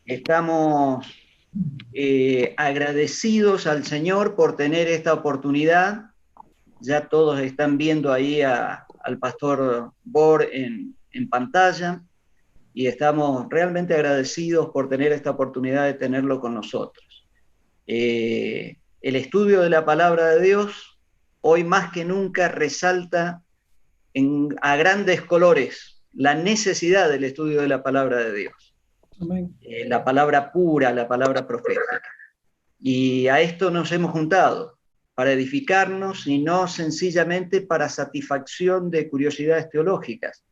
Estamos agradecidos al Señor por tener esta oportunidad. Ya todos están viendo ahí al pastor Bor en pantalla y estamos realmente agradecidos por tener esta oportunidad de tenerlo con nosotros. El estudio de la palabra de Dios hoy más que nunca resalta a grandes colores la necesidad del estudio de la palabra de Dios. La palabra pura, la palabra profética. Y a esto nos hemos juntado, para edificarnos y no sencillamente para satisfacción de curiosidades teológicas,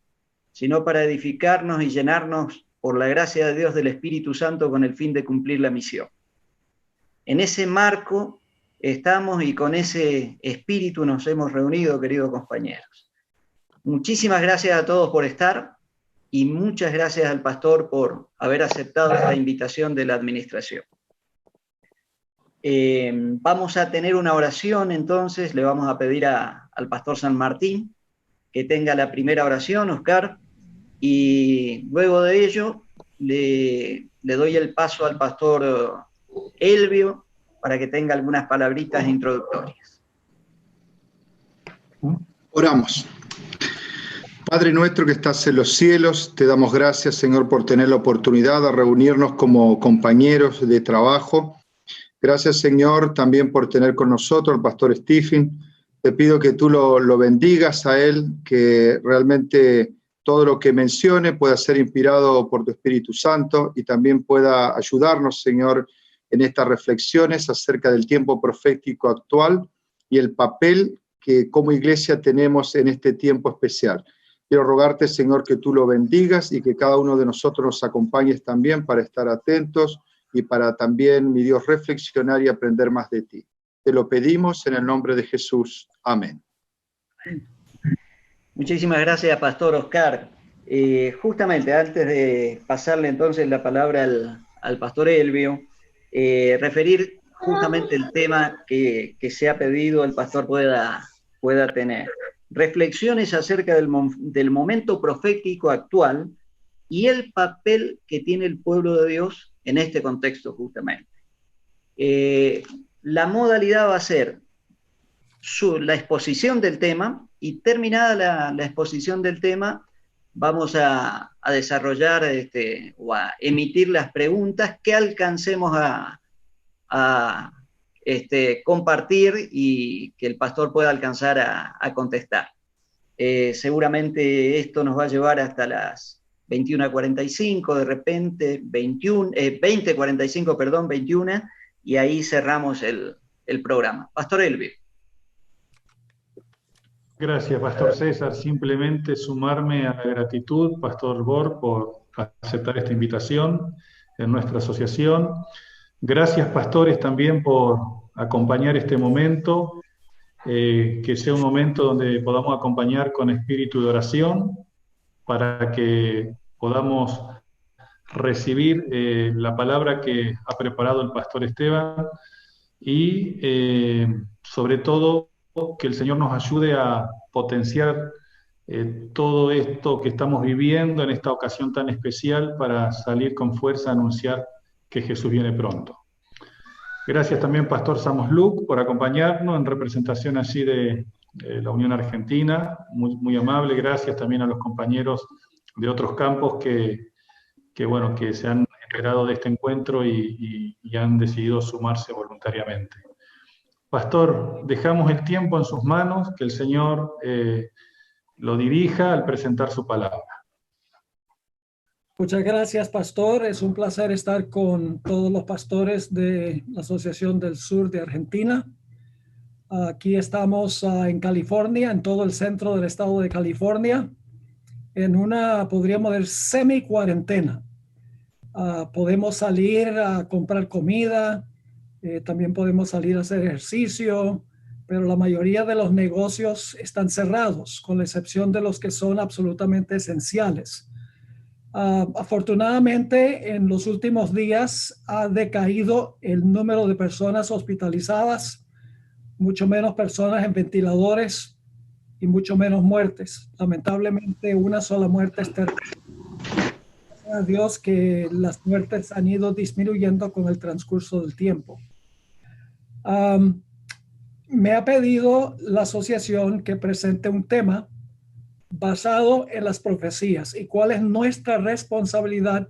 sino para edificarnos y llenarnos por la gracia de Dios del Espíritu Santo con el fin de cumplir la misión. En ese marco estamos y con ese espíritu nos hemos reunido, queridos compañeros. Muchísimas gracias a todos por estar y muchas gracias al pastor por haber aceptado esta invitación de la administración. Vamos a tener una oración, entonces le vamos a pedir al pastor San Martín que tenga la primera oración, Oscar, y luego de ello le doy el paso al pastor Elvio para que tenga algunas palabritas introductorias. Oramos. Padre nuestro que estás en los cielos, te damos gracias, Señor, por tener la oportunidad de reunirnos como compañeros de trabajo. Gracias, Señor, también por tener con nosotros al pastor Stephen. Te pido que tú lo bendigas a él, que realmente todo lo que mencione pueda ser inspirado por tu Espíritu Santo y también pueda ayudarnos, Señor, en estas reflexiones acerca del tiempo profético actual y el papel que como iglesia tenemos en este tiempo especial. Quiero rogarte, Señor, que tú lo bendigas y que cada uno de nosotros nos acompañes también para estar atentos y para también, mi Dios, reflexionar y aprender más de ti. Te lo pedimos en el nombre de Jesús. Amén. Muchísimas gracias, pastor Oscar. Justamente antes de pasarle entonces la palabra al pastor Elvio, referir justamente el tema que se ha pedido el pastor pueda tener. Reflexiones acerca del momento profético actual y el papel que tiene el pueblo de Dios en este contexto justamente. La modalidad va a ser la exposición del tema y terminada la exposición del tema vamos a desarrollar o a emitir las preguntas que alcancemos a compartir y que el pastor pueda alcanzar a contestar. Seguramente esto nos va a llevar hasta las 21:45, de repente 20:45, perdón, 21, y ahí cerramos el programa. Pastor Elvio. Gracias, Pastor César. Simplemente sumarme a la gratitud, Pastor Bor, por aceptar esta invitación en nuestra asociación. Gracias, pastores, también por acompañar este momento, que sea un momento donde podamos acompañar con espíritu de oración para que podamos recibir la palabra que ha preparado el pastor Esteban y sobre todo que el Señor nos ayude a potenciar todo esto que estamos viviendo en esta ocasión tan especial para salir con fuerza a anunciar que Jesús viene pronto. Gracias también, Pastor Samos Luc, por acompañarnos en representación allí de la Unión Argentina. Muy, muy amable. Gracias también a los compañeros de otros campos que se han enterado de este encuentro y han decidido sumarse voluntariamente. Pastor, dejamos el tiempo en sus manos, que el Señor lo dirija al presentar su palabra. Muchas gracias, pastor. Es un placer estar con todos los pastores de la Asociación del Sur de Argentina. Aquí estamos en California, en todo el centro del estado de California, en una, podríamos decir, semi-cuarentena. Podemos salir a comprar comida, también podemos salir a hacer ejercicio, pero la mayoría de los negocios están cerrados, con la excepción de los que son absolutamente esenciales. Afortunadamente, en los últimos días ha decaído el número de personas hospitalizadas, mucho menos personas en ventiladores y mucho menos muertes. Lamentablemente, una sola muerte es terrible. a Dios que las muertes han ido disminuyendo con el transcurso del tiempo. Me ha pedido la asociación que presente un tema basado en las profecías y cuál es nuestra responsabilidad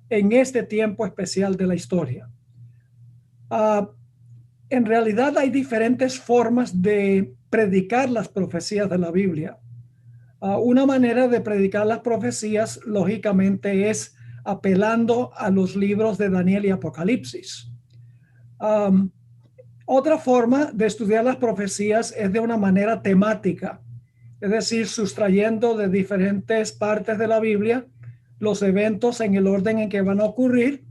en este tiempo especial de la historia. En realidad hay diferentes formas de predicar las profecías de la Biblia. Una manera de predicar las profecías, lógicamente, es apelando a los libros de Daniel y Apocalipsis. Otra forma de estudiar las profecías es de una manera temática, es decir, sustrayendo de diferentes partes de la Biblia los eventos en el orden en que van a ocurrir,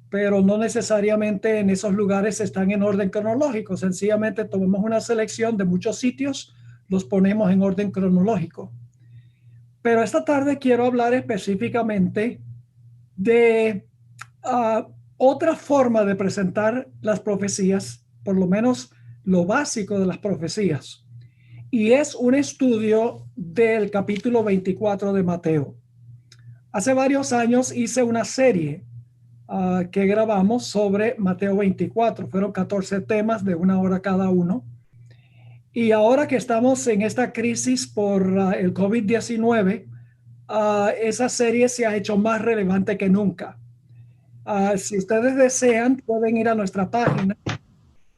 pero no necesariamente en esos lugares están en orden cronológico. Sencillamente tomamos una selección de muchos sitios, los ponemos en orden cronológico. Pero esta tarde quiero hablar específicamente de otra forma de presentar las profecías, por lo menos lo básico de las profecías, y es un estudio del capítulo 24 de Mateo. Hace varios años hice una serie que grabamos sobre Mateo 24. Fueron 14 temas de 1 hora cada uno. Y ahora que estamos en esta crisis por el COVID-19, esa serie se ha hecho más relevante que nunca. Si ustedes desean, pueden ir a nuestra página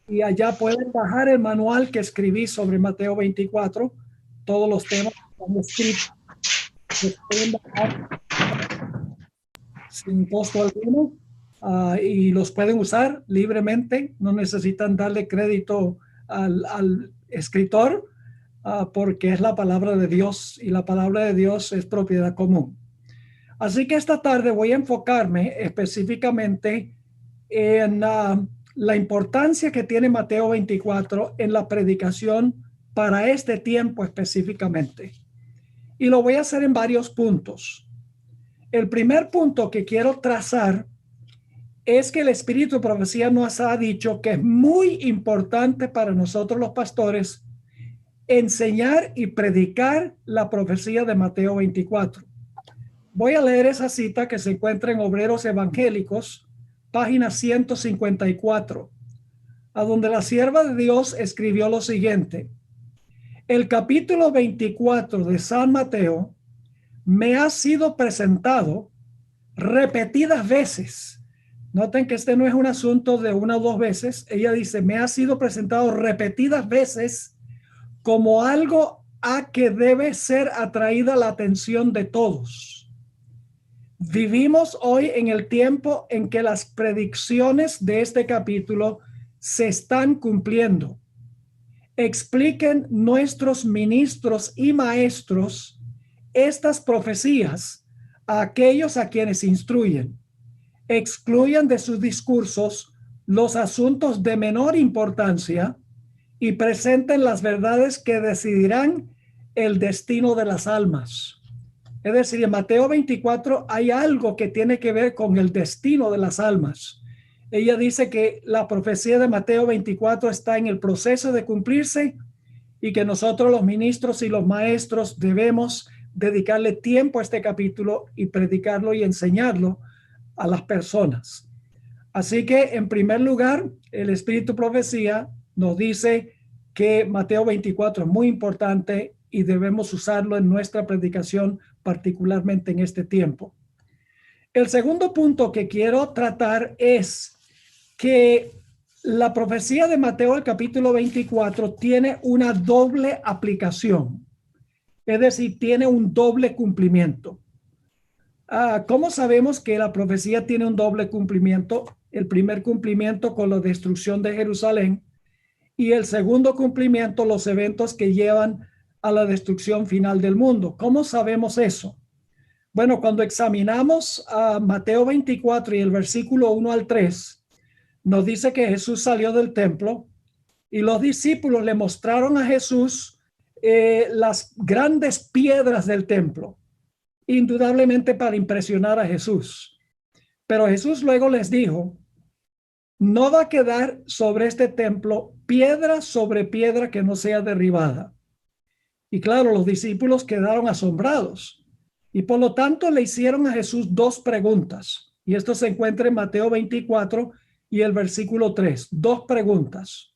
y allá pueden bajar el manual que escribí sobre Mateo 24. Todos los temas están escritos. Los pueden bajar sin costo alguno. Y los pueden usar libremente, no necesitan darle crédito al escritor, porque es la palabra de Dios y la palabra de Dios es propiedad común. Así que esta tarde voy a enfocarme específicamente en la importancia que tiene Mateo 24 en la predicación para este tiempo específicamente. Y lo voy a hacer en varios puntos. El primer punto que quiero trazar es que el Espíritu de Profecía nos ha dicho que es muy importante para nosotros los pastores enseñar y predicar la profecía de Mateo 24. Voy a leer esa cita que se encuentra en Obreros Evangélicos, página 154, a donde la sierva de Dios escribió lo siguiente: el capítulo 24 de San Mateo me ha sido presentado repetidas veces. Noten que este no es un asunto de 1 o 2 veces. Ella dice, me ha sido presentado repetidas veces como algo a que debe ser atraída la atención de todos. Vivimos hoy en el tiempo en que las predicciones de este capítulo se están cumpliendo. Expliquen nuestros ministros y maestros estas profecías a aquellos a quienes instruyen. Excluyan de sus discursos los asuntos de menor importancia y presenten las verdades que decidirán el destino de las almas. Es decir, en Mateo 24 hay algo que tiene que ver con el destino de las almas. Ella dice que la profecía de Mateo 24 está en el proceso de cumplirse y que nosotros los ministros y los maestros debemos dedicarle tiempo a este capítulo y predicarlo y enseñarlo a las personas. Así que, en primer lugar, el Espíritu Profecía nos dice que Mateo 24 es muy importante y debemos usarlo en nuestra predicación, particularmente en este tiempo. El segundo punto que quiero tratar es que la profecía de Mateo, el capítulo 24, tiene una doble aplicación. Es decir, tiene un doble cumplimiento. ¿Cómo sabemos que la profecía tiene un doble cumplimiento? El primer cumplimiento con la destrucción de Jerusalén y el segundo cumplimiento, los eventos que llevan a la destrucción final del mundo. ¿Cómo sabemos eso? Bueno, cuando examinamos a Mateo 24 y el versículo 1 al 3, nos dice que Jesús salió del templo y los discípulos le mostraron a Jesús las grandes piedras del templo, indudablemente para impresionar a Jesús. Pero Jesús luego les dijo, no va a quedar sobre este templo piedra sobre piedra que no sea derribada. Y claro, los discípulos quedaron asombrados. Y por lo tanto le hicieron a Jesús dos preguntas. Y esto se encuentra en Mateo 24 y el versículo 3. Dos preguntas.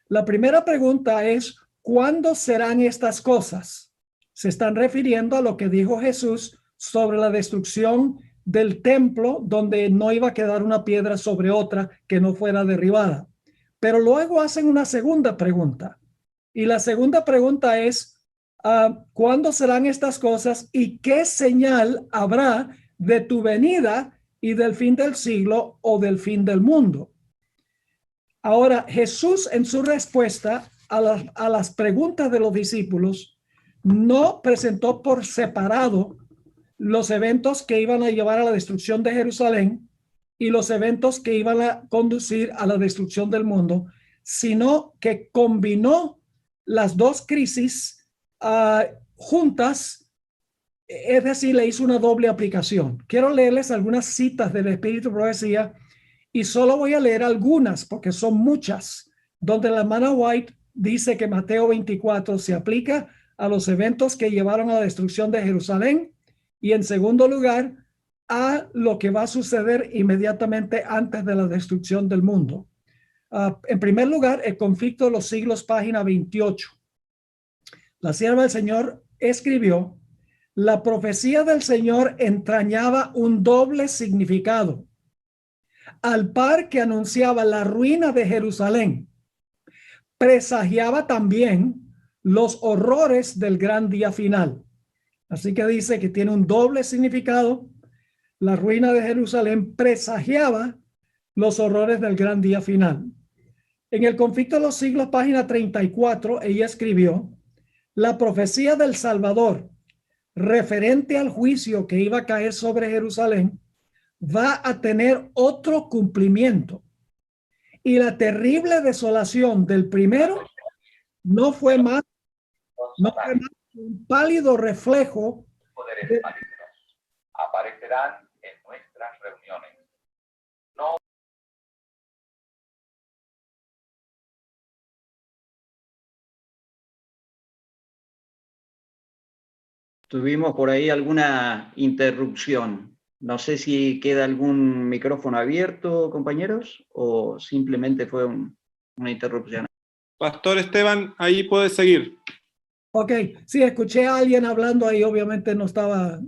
La primera pregunta es, ¿cuándo serán estas cosas? Se están refiriendo a lo que dijo Jesús sobre la destrucción del templo, donde no iba a quedar una piedra sobre otra que no fuera derribada. Pero luego hacen una segunda pregunta. Y la segunda pregunta es, ¿cuándo serán estas cosas y qué señal habrá de tu venida y del fin del siglo o del fin del mundo? Ahora, Jesús en su respuesta a las preguntas de los discípulos no presentó por separado los eventos que iban a llevar a la destrucción de Jerusalén y los eventos que iban a conducir a la destrucción del mundo, sino que combinó las dos crisis juntas, es decir, le hizo una doble aplicación. Quiero leerles algunas citas del Espíritu de Profecía y solo voy a leer algunas porque son muchas, donde la hermana White dice que Mateo 24 se aplica a los eventos que llevaron a la destrucción de Jerusalén y en segundo lugar a lo que va a suceder inmediatamente antes de la destrucción del mundo. En primer lugar, el conflicto de los siglos, página 28. La sierva del Señor escribió, la profecía del Señor entrañaba un doble significado. Al par que anunciaba la ruina de Jerusalén, presagiaba también los horrores del gran día final. Así que dice que tiene un doble significado. La ruina de Jerusalén presagiaba los horrores del gran día final. En el conflicto de los siglos, página 34, ella escribió, la profecía del Salvador, referente al juicio que iba a caer sobre Jerusalén, va a tener otro cumplimiento. Y la terrible desolación del primero no fue más que un pálido reflejo. Poderes malignos aparecerán en nuestras reuniones. No. Tuvimos por ahí alguna interrupción. No sé si queda algún micrófono abierto, compañeros, o simplemente fue una interrupción. Pastor Esteban, ahí puede seguir. Ok, sí, escuché a alguien hablando ahí, obviamente no estaba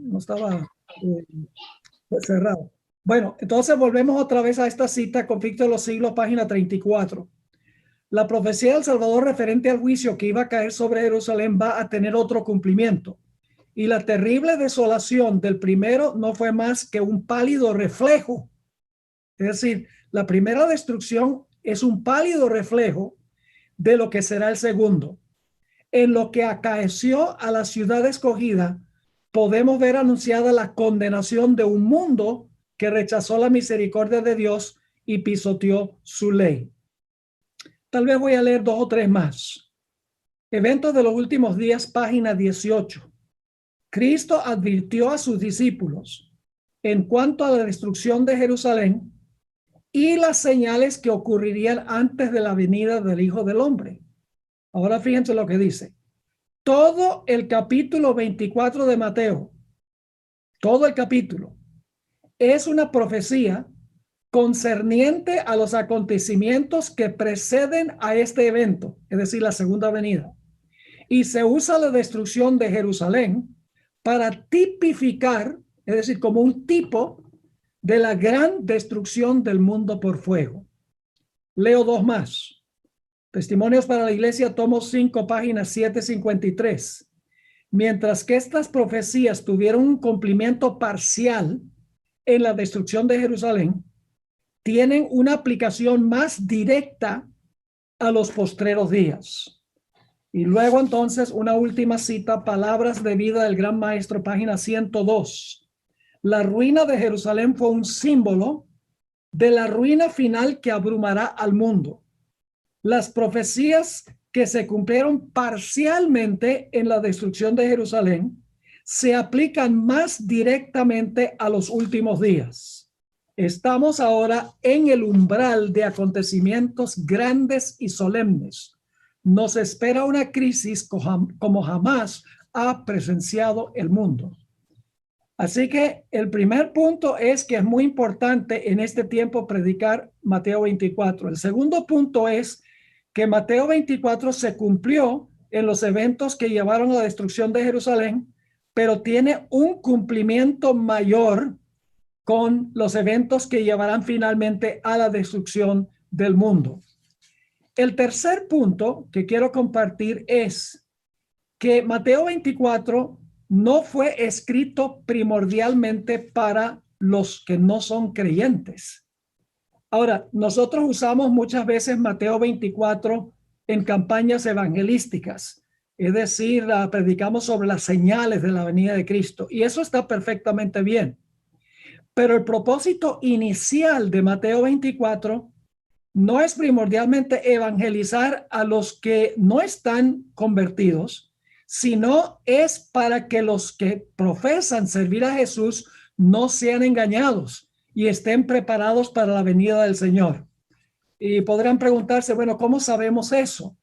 cerrado. Bueno, entonces volvemos otra vez a esta cita, conflicto de los siglos, página 34. La profecía del Salvador referente al juicio que iba a caer sobre Jerusalén va a tener otro cumplimiento. Y la terrible desolación del primero no fue más que un pálido reflejo. Es decir, la primera destrucción es un pálido reflejo de lo que será el segundo. En lo que acaeció a la ciudad escogida, podemos ver anunciada la condenación de un mundo que rechazó la misericordia de Dios y pisoteó su ley. Tal vez voy a leer dos o tres más. Eventos de los últimos días, página 18. Cristo advirtió a sus discípulos en cuanto a la destrucción de Jerusalén y las señales que ocurrirían antes de la venida del Hijo del Hombre. Ahora fíjense lo que dice. Todo el capítulo 24 de Mateo, todo el capítulo, es una profecía concerniente a los acontecimientos que preceden a este evento, es decir, la segunda venida. Y se usa la destrucción de Jerusalén para tipificar, es decir, como un tipo de la gran destrucción del mundo por fuego. Leo dos más. Testimonios para la Iglesia, tomo 5, página 753. Mientras que estas profecías tuvieron un cumplimiento parcial en la destrucción de Jerusalén, tienen una aplicación más directa a los postreros días. Y luego entonces una última cita, palabras de vida del gran maestro, página 102. La ruina de Jerusalén fue un símbolo de la ruina final que abrumará al mundo. Las profecías que se cumplieron parcialmente en la destrucción de Jerusalén se aplican más directamente a los últimos días. Estamos ahora en el umbral de acontecimientos grandes y solemnes. Nos espera una crisis como jamás ha presenciado el mundo. Así que el primer punto es que es muy importante en este tiempo predicar Mateo 24. El segundo punto es que Mateo 24 se cumplió en los eventos que llevaron a la destrucción de Jerusalén, pero tiene un cumplimiento mayor con los eventos que llevarán finalmente a la destrucción del mundo. El tercer punto que quiero compartir es que Mateo 24 no fue escrito primordialmente para los que no son creyentes. Ahora, nosotros usamos muchas veces Mateo 24 en campañas evangelísticas, es decir, predicamos sobre las señales de la venida de Cristo, y eso está perfectamente bien. Pero el propósito inicial de Mateo 24 no es primordialmente evangelizar a los que no están convertidos, sino es para que los que profesan servir a Jesús no sean engañados y estén preparados para la venida del Señor. Y podrán preguntarse, bueno, ¿cómo sabemos eso?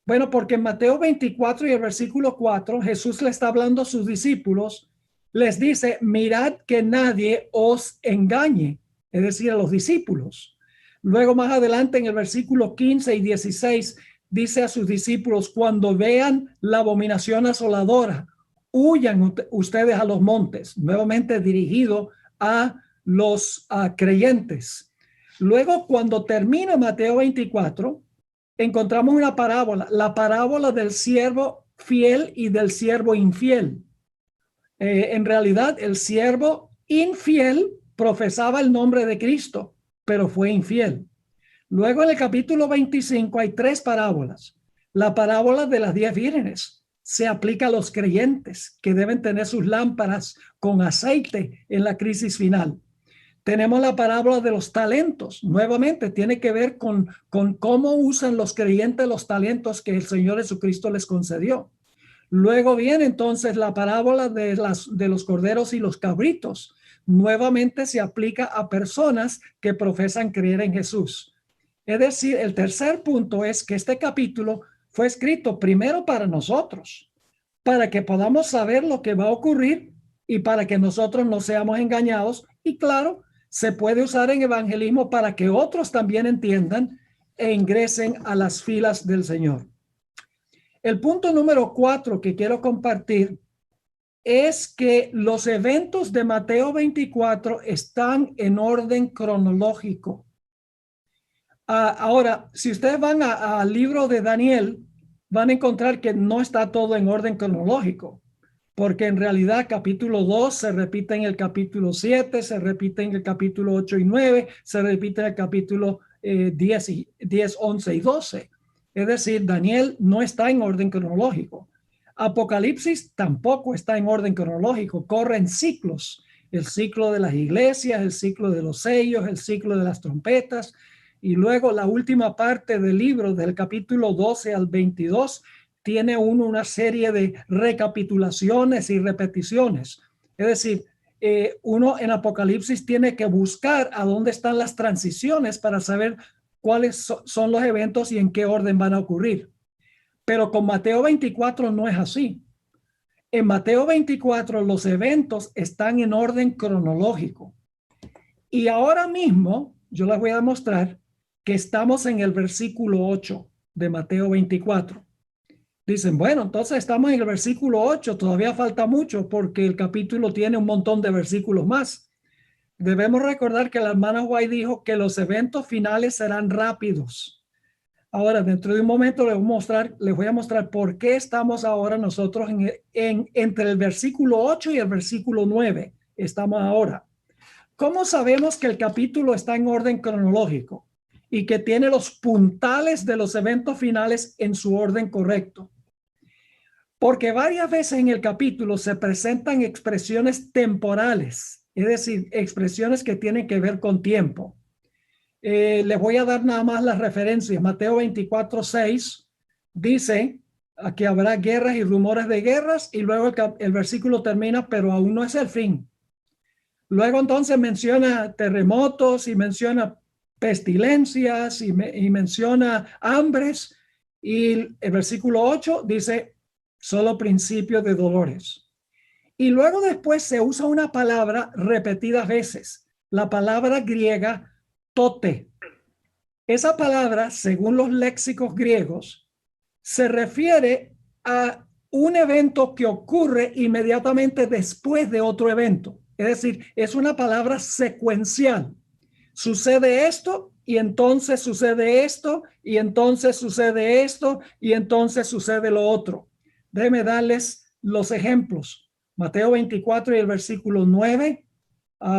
Bueno, porque en Mateo 24 y el versículo 4, Jesús le está hablando a sus discípulos, les dice, mirad que nadie os engañe, es decir, a los discípulos. Luego más adelante en el versículo 15 y 16 dice a sus discípulos, cuando vean la abominación asoladora, huyan ustedes a los montes, nuevamente dirigido a los creyentes. Luego cuando termina Mateo 24, encontramos una parábola, la parábola del siervo fiel y del siervo infiel. En realidad el siervo infiel profesaba el nombre de Cristo, pero fue infiel. Luego en el capítulo 25 hay 3 parábolas. La parábola de las 10 vírgenes se aplica a los creyentes que deben tener sus lámparas con aceite en la crisis final. Tenemos la parábola de los talentos. Nuevamente tiene que ver con cómo usan los creyentes los talentos que el Señor Jesucristo les concedió. Luego viene entonces la parábola de los corderos y los cabritos. Nuevamente se aplica a personas que profesan creer en Jesús. Es decir, el tercer punto es que este capítulo fue escrito primero para nosotros, para que podamos saber lo que va a ocurrir y para que nosotros no seamos engañados. Y claro, se puede usar en evangelismo para que otros también entiendan e ingresen a las filas del Señor. El punto número 4 que quiero compartir es que los eventos de Mateo 24 están en orden cronológico. Ahora, si ustedes van al libro de Daniel, van a encontrar que no está todo en orden cronológico, porque en realidad capítulo 2 se repite en el capítulo 7, se repite en el capítulo 8 y 9, se repite en el capítulo 10, 11 y 12. Es decir, Daniel no está en orden cronológico. Apocalipsis tampoco está en orden cronológico, corre en ciclos. El ciclo de las iglesias, el ciclo de los sellos, el ciclo de las trompetas. Y luego la última parte del libro, del capítulo 12 al 22, tiene una serie de recapitulaciones y repeticiones. Es decir, uno en Apocalipsis tiene que buscar a dónde están las transiciones para saber cuáles son los eventos y en qué orden van a ocurrir. Pero con Mateo 24 no es así. En Mateo 24 los eventos están en orden cronológico. Y ahora mismo yo les voy a mostrar que estamos en el versículo 8 de Mateo 24. Dicen, bueno, entonces estamos en el versículo 8, todavía falta mucho porque el capítulo tiene un montón de versículos más. Debemos recordar que la hermana White dijo que los eventos finales serán rápidos. Ahora, dentro de un momento les voy a mostrar por qué estamos ahora nosotros entre el versículo 8 y el versículo 9. Estamos ahora. ¿Cómo sabemos que el capítulo está en orden cronológico y que tiene los puntales de los eventos finales en su orden correcto? Porque varias veces en el capítulo se presentan expresiones temporales, es decir, expresiones que tienen que ver con tiempo. Les voy a dar nada más las referencias. Mateo 24:6 dice que habrá guerras y rumores de guerras, y luego el versículo termina, pero aún no es el fin. Luego entonces menciona terremotos y menciona pestilencias y menciona hambres, y el versículo 8 dice solo principio de dolores. Y luego después se usa una palabra repetidas veces, la palabra griega tote. Esa palabra, según los léxicos griegos, se refiere a un evento que ocurre inmediatamente después de otro evento. Es decir, es una palabra secuencial. Sucede esto y entonces sucede esto y entonces sucede esto y entonces sucede lo otro. Déjenme darles los ejemplos. Mateo 24 y el versículo 9,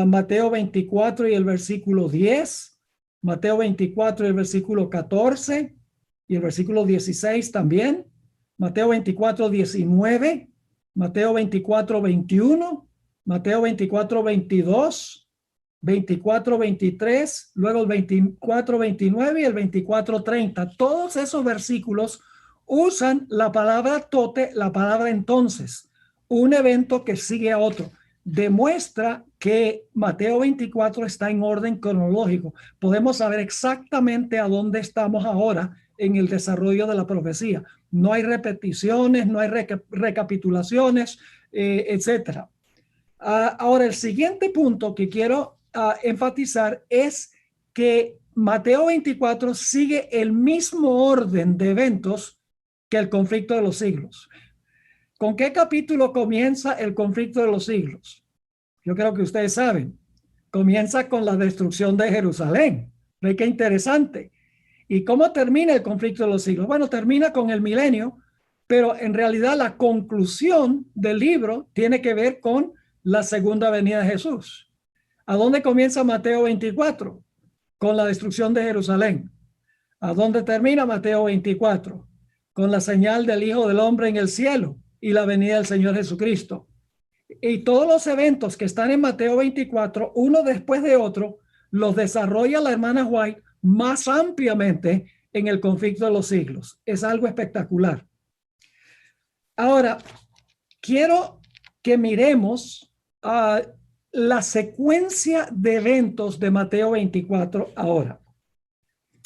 Mateo 24 y el versículo 10, Mateo 24 y el versículo 14 y el versículo 16 también, Mateo 24, 19, Mateo 24, 21, Mateo 24, 22, 24, 23, luego el 24, 29 y el 24, 30. Todos esos versículos usan la palabra tote, la palabra entonces, un evento que sigue a otro. Demuestra que Mateo 24 está en orden cronológico. Podemos saber exactamente a dónde estamos ahora en el desarrollo de la profecía. No hay repeticiones, no hay recapitulaciones, etcétera. Ahora, el siguiente punto que quiero enfatizar es que Mateo 24 sigue el mismo orden de eventos que el conflicto de los siglos. ¿Con qué capítulo comienza el conflicto de los siglos? Yo creo que ustedes saben. Comienza con la destrucción de Jerusalén. ¿Ve qué interesante? ¿Y cómo termina el conflicto de los siglos? Bueno, termina con el milenio, pero en realidad la conclusión del libro tiene que ver con la segunda venida de Jesús. ¿A dónde comienza Mateo 24? Con la destrucción de Jerusalén. ¿A dónde termina Mateo 24? Con la señal del Hijo del Hombre en el cielo y la venida del Señor Jesucristo. Y todos los eventos que están en Mateo 24, uno después de otro, los desarrolla la hermana White más ampliamente en el conflicto de los siglos. Es algo espectacular. Ahora, quiero que miremos la secuencia de eventos de Mateo 24 ahora.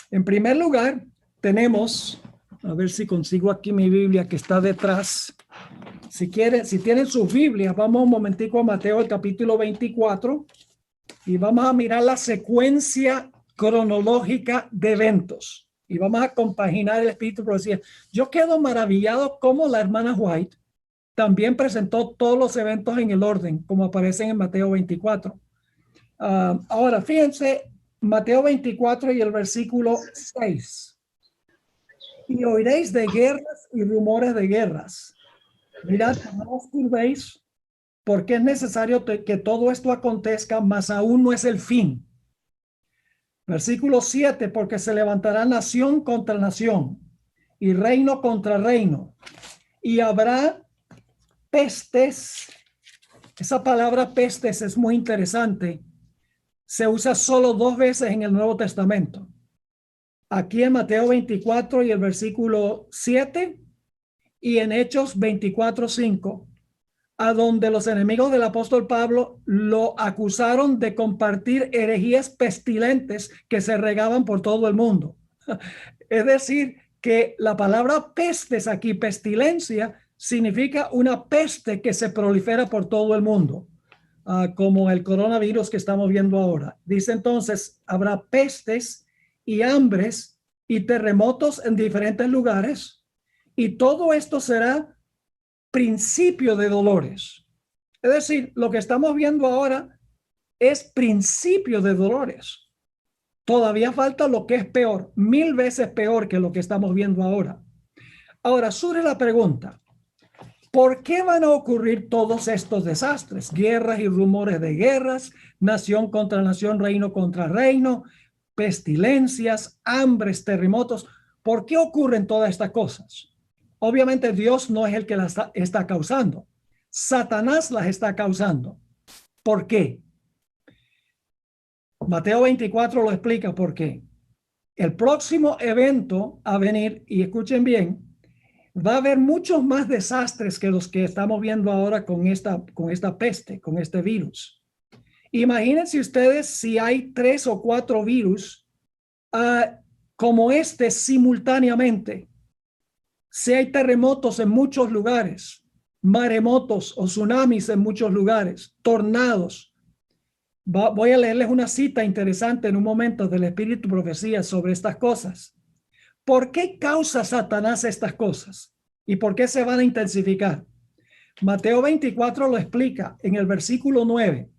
En primer lugar, tenemos, a ver si consigo aquí mi Biblia que está detrás. Si tienen sus Biblias, vamos un momentico a Mateo, el capítulo 24, y vamos a mirar la secuencia cronológica de eventos. Y vamos a compaginar el espíritu de profecía. Yo quedo maravillado cómo la hermana White también presentó todos los eventos en el orden, como aparecen en Mateo 24. Ahora, fíjense, Mateo 24 y el versículo 6. Y oiréis de guerras y rumores de guerras. Mirad, no os turbéis, porque es necesario que todo esto acontezca, mas aún no es el fin. Versículo 7, porque se levantará nación contra nación y reino contra reino, y habrá pestes. Esa palabra pestes es muy interesante. Se usa solo 2 veces en el Nuevo Testamento. Aquí en Mateo 24 y el versículo 7, y en Hechos 24:5, a donde los enemigos del apóstol Pablo lo acusaron de compartir herejías pestilentes que se regaban por todo el mundo. Es decir, que la palabra pestes aquí, pestilencia, significa una peste que se prolifera por todo el mundo, como el coronavirus que estamos viendo ahora. Dice entonces, habrá pestes y hambres y terremotos en diferentes lugares, y todo esto será principio de dolores. Es decir, lo que estamos viendo ahora es principio de dolores. Todavía falta lo que es peor, 1000 veces peor que lo que estamos viendo ahora. Ahora surge la pregunta, ¿por qué van a ocurrir todos estos desastres? Guerras y rumores de guerras, nación contra nación, reino contra reino, pestilencias, hambres, terremotos. ¿Por qué ocurren todas estas cosas? Obviamente Dios no es el que las está causando. Satanás las está causando. ¿Por qué? Mateo 24 lo explica por qué. El próximo evento a venir, y escuchen bien, va a haber muchos más desastres que los que estamos viendo ahora con esta peste, con este virus. Imagínense ustedes si hay 3 o 4 virus como simultáneamente. Si hay terremotos en muchos lugares, maremotos o tsunamis en muchos lugares, tornados. Voy a leerles una cita interesante en un momento del Espíritu Profecía sobre estas cosas. ¿Por qué causa Satanás estas cosas? ¿Y por qué se van a intensificar? Mateo 24 lo explica en el versículo 9.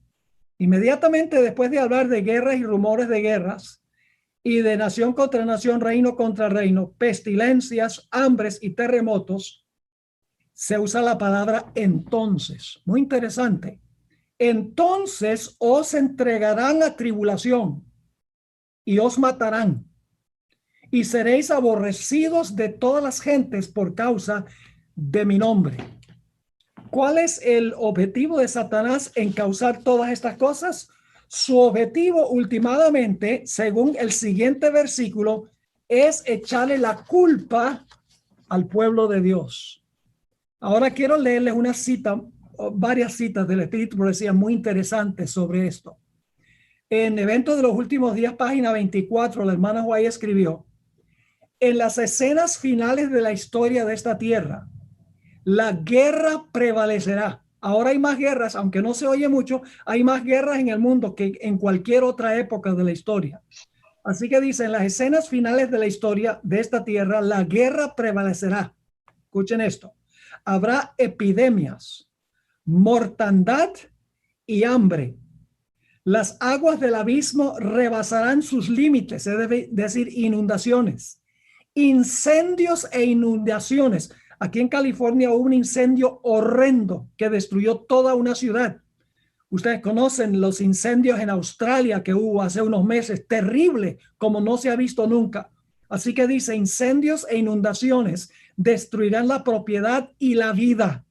Inmediatamente después de hablar de guerras y rumores de guerras y de nación contra nación, reino contra reino, pestilencias, hambres y terremotos, se usa la palabra entonces. Muy interesante. Entonces os entregarán a tribulación y os matarán y seréis aborrecidos de todas las gentes por causa de mi nombre. ¿Cuál es el objetivo de Satanás en causar todas estas cosas? Su objetivo últimamente, según el siguiente versículo, es echarle la culpa al pueblo de Dios. Ahora quiero leerles una cita, varias citas del Espíritu Profecía muy interesantes sobre esto. En Eventos de los Últimos Días, página 24, la hermana White escribió: en las escenas finales de la historia de esta tierra, la guerra prevalecerá. Ahora hay más guerras, aunque no se oye mucho, hay más guerras en el mundo que en cualquier otra época de la historia. Así que dice, en las escenas finales de la historia de esta tierra, la guerra prevalecerá. Escuchen esto. Habrá epidemias, mortandad y hambre. Las aguas del abismo rebasarán sus límites, es decir, inundaciones, incendios e inundaciones. Aquí en California hubo un incendio horrendo que destruyó toda una ciudad. Ustedes conocen los incendios en Australia que hubo hace unos meses, terrible, como no se ha visto nunca. Así que dice, incendios e inundaciones destruirán la propiedad y la vida.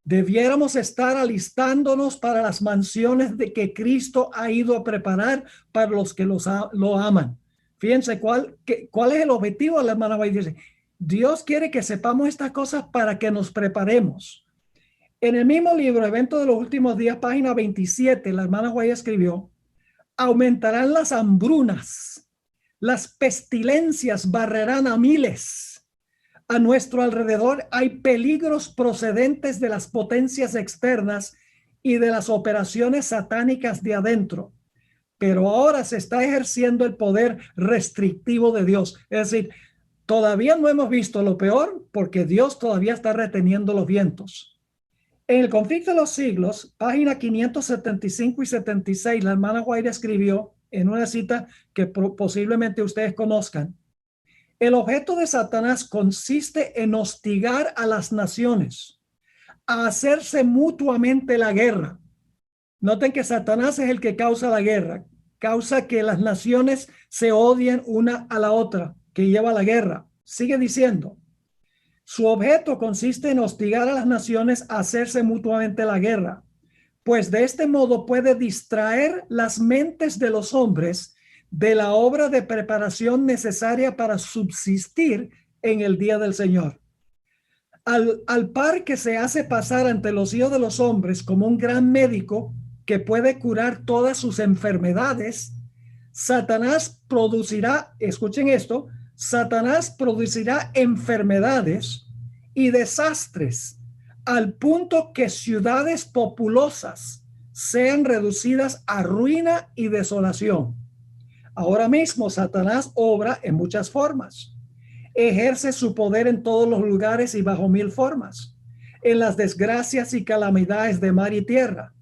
Debiéramos estar alistándonos para las mansiones de que Cristo ha ido a preparar para los que lo aman. Fíjense cuál es el objetivo de la hermana White. Dice, Dios quiere que sepamos estas cosas para que nos preparemos. En el mismo libro, Eventos de los Últimos Días, página 27, la hermana White escribió, aumentarán las hambrunas, las pestilencias barrerán a miles. A nuestro alrededor hay peligros procedentes de las potencias externas y de las operaciones satánicas de adentro. Pero ahora se está ejerciendo el poder restrictivo de Dios. Es decir, todavía no hemos visto lo peor porque Dios todavía está reteniendo los vientos. En el conflicto de los siglos, página 575 y 76, la hermana White escribió en una cita que posiblemente ustedes conozcan: el objeto de Satanás consiste en hostigar a las naciones, a hacerse mutuamente la guerra. Noten que Satanás es el que causa la guerra, causa que las naciones se odien una a la otra, que lleva a la guerra. Sigue diciendo, su objeto consiste en hostigar a las naciones a hacerse mutuamente la guerra, pues de este modo puede distraer las mentes de los hombres de la obra de preparación necesaria para subsistir en el día del Señor. Al par que se hace pasar ante los hijos de los hombres como un gran médico que puede curar todas sus enfermedades, Satanás producirá, escuchen esto, Satanás producirá enfermedades y desastres al punto que ciudades populosas sean reducidas a ruina y desolación. Ahora mismo Satanás obra en muchas formas. Ejerce su poder en todos los lugares y bajo mil formas. En las desgracias y calamidades de mar y tierra,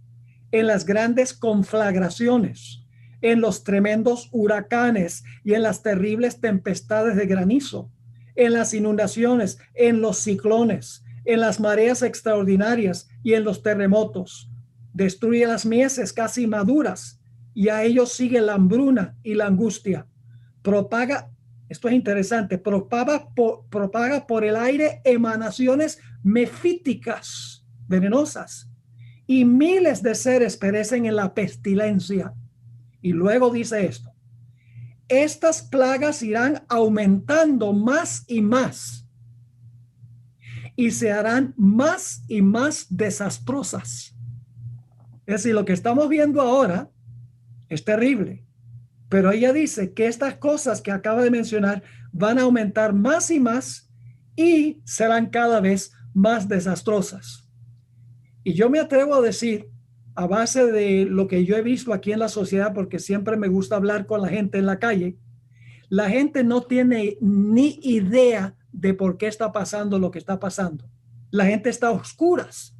en las grandes conflagraciones, en los tremendos huracanes y en las terribles tempestades de granizo, en las inundaciones, en los ciclones, en las mareas extraordinarias y en los terremotos. Destruye las mieses casi maduras y a ellos sigue la hambruna y la angustia. Propaga, esto es interesante, propaga por el aire emanaciones mefíticas, venenosas, y miles de seres perecen en la pestilencia. Y luego dice esto: estas plagas irán aumentando más y más y se harán más y más desastrosas. Es decir, lo que estamos viendo ahora es terrible, pero ella dice que estas cosas que acaba de mencionar van a aumentar más y más y serán cada vez más desastrosas. Y yo me atrevo a decir, a base de lo que yo he visto aquí en la sociedad, porque siempre me gusta hablar con la gente en la calle, la gente no tiene ni idea de por qué está pasando lo que está pasando. La gente está a oscuras.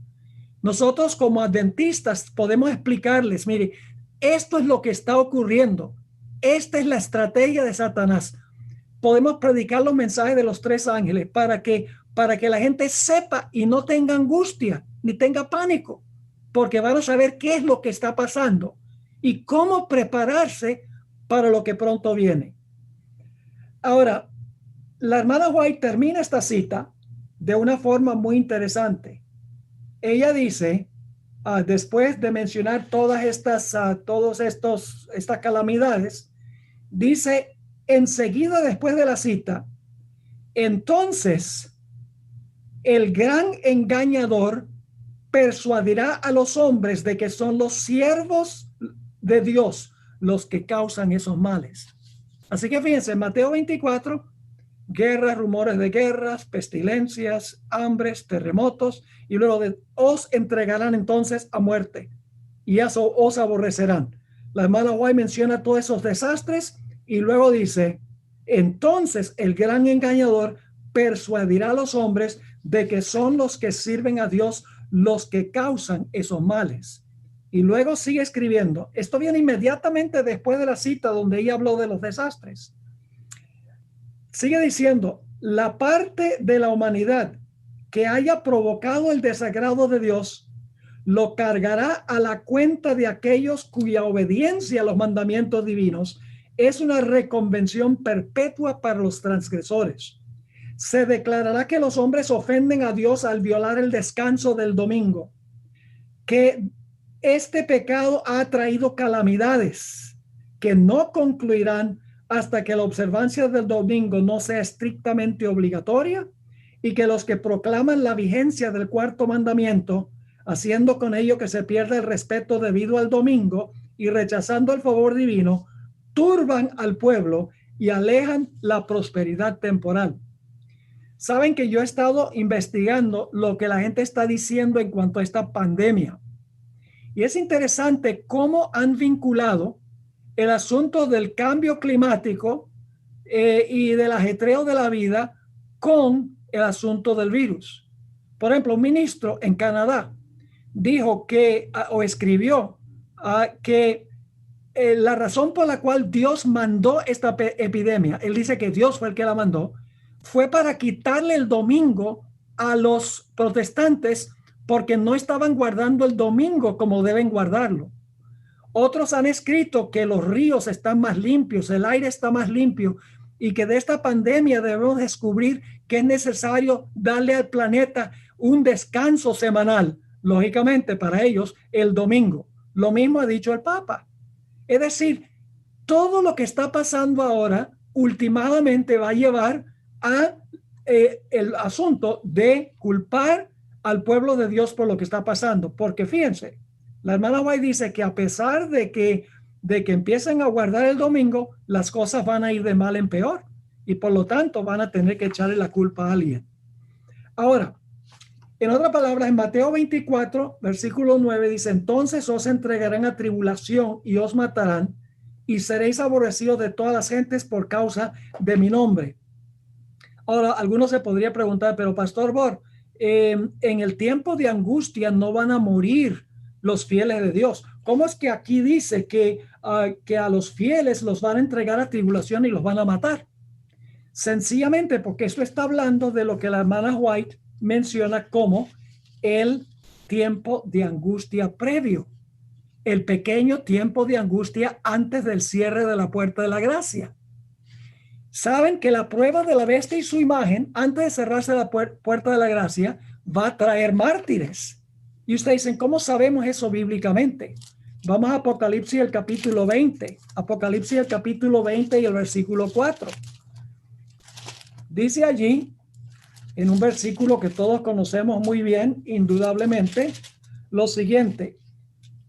Nosotros como adventistas podemos explicarles, mire, esto es lo que está ocurriendo. Esta es la estrategia de Satanás. Podemos predicar los mensajes de los 3 ángeles para que la gente sepa y no tenga angustia ni tenga pánico, porque van a saber qué es lo que está pasando y cómo prepararse para lo que pronto viene. Ahora, la hermana White termina esta cita de una forma muy interesante. Ella dice, después de mencionar todas estas calamidades, dice enseguida después de la cita, entonces el gran engañador persuadirá a los hombres de que son los siervos de Dios los que causan esos males. Así que fíjense, en Mateo 24, guerras, rumores de guerras, pestilencias, hambres, terremotos, y luego os entregarán entonces a muerte y os aborrecerán. La hermana White menciona todos esos desastres y luego dice, entonces el gran engañador persuadirá a los hombres de que son los que sirven a Dios los que causan esos males. Y luego sigue escribiendo. Esto viene inmediatamente después de la cita donde ella habló de los desastres. Sigue diciendo, la parte de la humanidad que haya provocado el desagrado de Dios lo cargará a la cuenta de aquellos cuya obediencia a los mandamientos divinos es una reconvención perpetua para los transgresores. Se declarará que los hombres ofenden a Dios al violar el descanso del domingo, que este pecado ha traído calamidades que no concluirán hasta que la observancia del domingo no sea estrictamente obligatoria y que los que proclaman la vigencia del 4º mandamiento, haciendo con ello que se pierda el respeto debido al domingo y rechazando el favor divino, turban al pueblo y alejan la prosperidad temporal. Saben que yo he estado investigando lo que la gente está diciendo en cuanto a esta pandemia. Y es interesante cómo han vinculado el asunto del cambio climático y del ajetreo de la vida con el asunto del virus. Por ejemplo, un ministro en Canadá dijo que, o escribió, que la razón por la cual Dios mandó esta epidemia, él dice que Dios fue el que la mandó, fue para quitarle el domingo a los protestantes porque no estaban guardando el domingo como deben guardarlo. Otros han escrito que los ríos están más limpios, el aire está más limpio y que de esta pandemia debemos descubrir que es necesario darle al planeta un descanso semanal, lógicamente para ellos el domingo. Lo mismo ha dicho el Papa. Es decir, todo lo que está pasando ahora últimamente va a llevar a el asunto de culpar al pueblo de Dios por lo que está pasando. Porque fíjense, la hermana White dice que a pesar de que empiecen a guardar el domingo, las cosas van a ir de mal en peor y por lo tanto van a tener que echarle la culpa a alguien. Ahora, en otras palabras, en Mateo 24, versículo 9 dice, entonces os entregarán a tribulación y os matarán y seréis aborrecidos de todas las gentes por causa de mi nombre. Ahora, algunos se podría preguntar, pero Pastor Bor, en el tiempo de angustia no van a morir los fieles de Dios. ¿Cómo es que aquí dice que a los fieles los van a entregar a tribulación y los van a matar? Sencillamente porque esto está hablando de lo que la hermana White menciona como el tiempo de angustia previo, el pequeño tiempo de angustia antes del cierre de la puerta de la gracia. Saben que la prueba de la bestia y su imagen, antes de cerrarse la puerta de la gracia, va a traer mártires. Y ustedes dicen, ¿cómo sabemos eso bíblicamente? Vamos a Apocalipsis, el capítulo 20. Apocalipsis, el capítulo 20 y el versículo 4. Dice allí, en un versículo que todos conocemos muy bien, indudablemente, lo siguiente.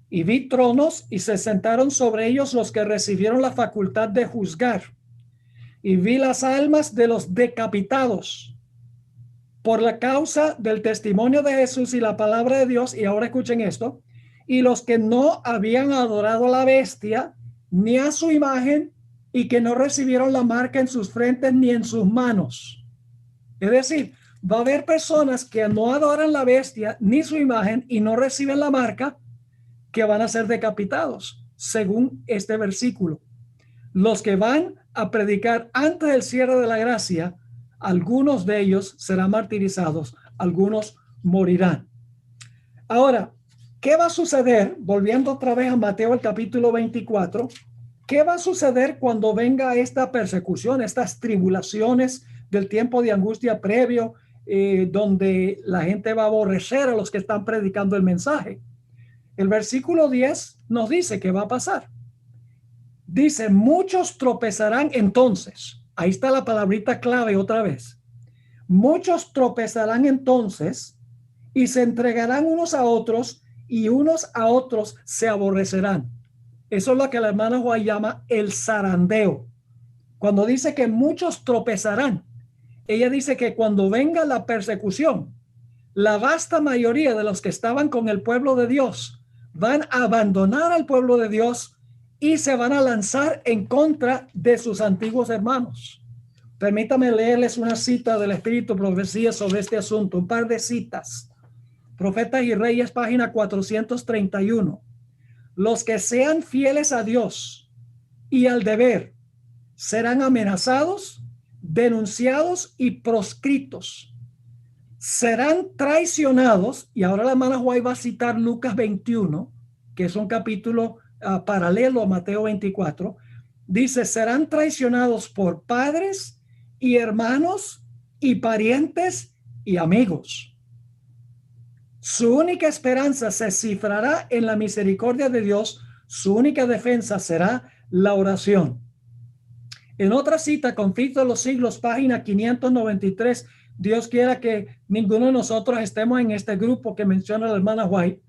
Y vi tronos y se sentaron sobre ellos los que recibieron la facultad de juzgar. Y vi las almas de los decapitados por la causa del testimonio de Jesús y la palabra de Dios. Y ahora escuchen esto. Y los que no habían adorado a la bestia ni a su imagen y que no recibieron la marca en sus frentes ni en sus manos. Es decir, va a haber personas que no adoran la bestia ni su imagen y no reciben la marca, que van a ser decapitados, según este versículo. Los que van a predicar antes del cierre de la gracia, algunos de ellos serán martirizados, algunos morirán. Ahora, ¿qué va a suceder? Volviendo otra vez a Mateo, el capítulo 24, ¿qué va a suceder cuando venga esta persecución, estas tribulaciones del tiempo de angustia previo, donde la gente va a aborrecer a los que están predicando el mensaje? El versículo 10 nos dice qué va a pasar. Dice, muchos tropezarán entonces. Ahí está la palabrita clave otra vez. Muchos tropezarán entonces y se entregarán unos a otros y unos a otros se aborrecerán. Eso es lo que la hermana Juan llama el zarandeo. Cuando dice que muchos tropezarán, ella dice que cuando venga la persecución, la vasta mayoría de los que estaban con el pueblo de Dios van a abandonar al pueblo de Dios y se van a lanzar en contra de sus antiguos hermanos. Permítame leerles una cita del Espíritu Profecía sobre este asunto, un par de citas. Profetas y Reyes, página 431. Los que sean fieles a Dios y al deber serán amenazados, denunciados y proscritos. Serán traicionados, y ahora la hermana White va a citar Lucas 21, que es un capítulo paralelo a Mateo 24. Dice, serán traicionados por padres y hermanos y parientes y amigos. Su única esperanza se cifrará en la misericordia de Dios. Su única defensa será la oración. En otra cita, Conflicto de los Siglos, página 593, Dios quiera que ninguno de nosotros estemos en este grupo que menciona la hermana White.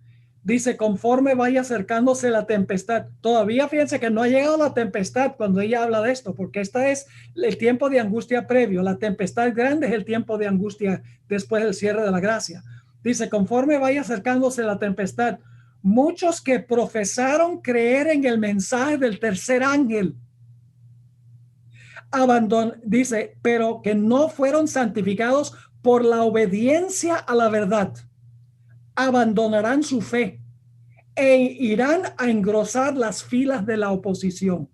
Dice, conforme vaya acercándose la tempestad. Todavía fíjense que no ha llegado la tempestad cuando ella habla de esto, porque esta es el tiempo de angustia previo. La tempestad grande es el tiempo de angustia después del cierre de la gracia. Dice, conforme vaya acercándose la tempestad, muchos que profesaron creer en el mensaje del tercer ángel, dice, pero que no fueron santificados por la obediencia a la verdad, abandonarán su fe e irán a engrosar las filas de la oposición,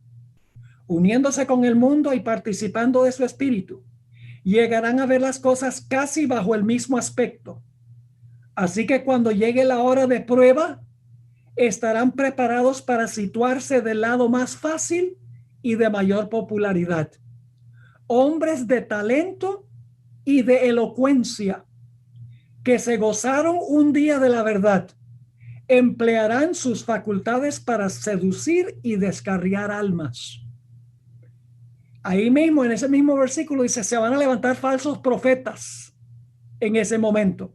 uniéndose con el mundo y participando de su espíritu. Llegarán a ver las cosas casi bajo el mismo aspecto. Así que cuando llegue la hora de prueba, estarán preparados para situarse del lado más fácil y de mayor popularidad. Hombres de talento y de elocuencia que se gozaron un día de la verdad, emplearán sus facultades para seducir y descarriar almas. Ahí mismo, en ese mismo versículo dice, se van a levantar falsos profetas en ese momento.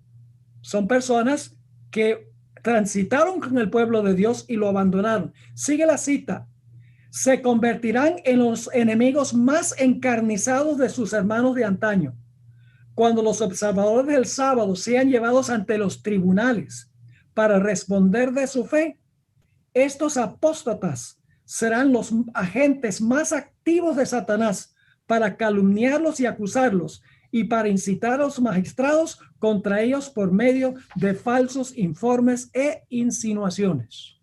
Son personas que transitaron con el pueblo de Dios y lo abandonaron. Sigue la cita. Se convertirán en los enemigos más encarnizados de sus hermanos de antaño. Cuando los observadores del sábado sean llevados ante los tribunales para responder de su fe, estos apóstatas serán los agentes más activos de Satanás para calumniarlos y acusarlos y para incitar a los magistrados contra ellos por medio de falsos informes e insinuaciones.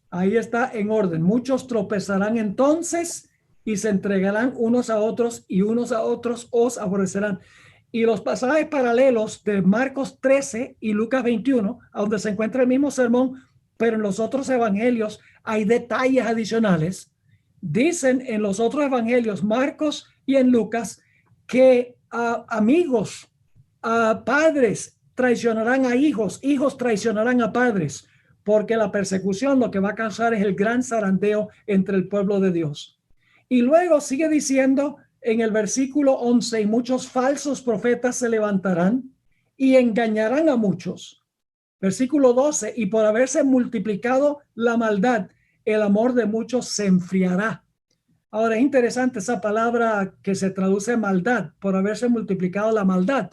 Ahí está en orden. Muchos tropezarán entonces y se entregarán unos a otros y unos a otros os aborrecerán. Y los pasajes paralelos de Marcos 13 y Lucas 21, donde se encuentra el mismo sermón, pero en los otros evangelios hay detalles adicionales. Dicen en los otros evangelios, Marcos y en Lucas, que amigos, padres traicionarán a hijos, hijos traicionarán a padres, porque la persecución lo que va a causar es el gran zarandeo entre el pueblo de Dios. Y luego sigue diciendo en el versículo 11, y muchos falsos profetas se levantarán y engañarán a muchos. Versículo 12, y por haberse multiplicado la maldad, el amor de muchos se enfriará. Ahora es interesante esa palabra que se traduce maldad, por haberse multiplicado la maldad.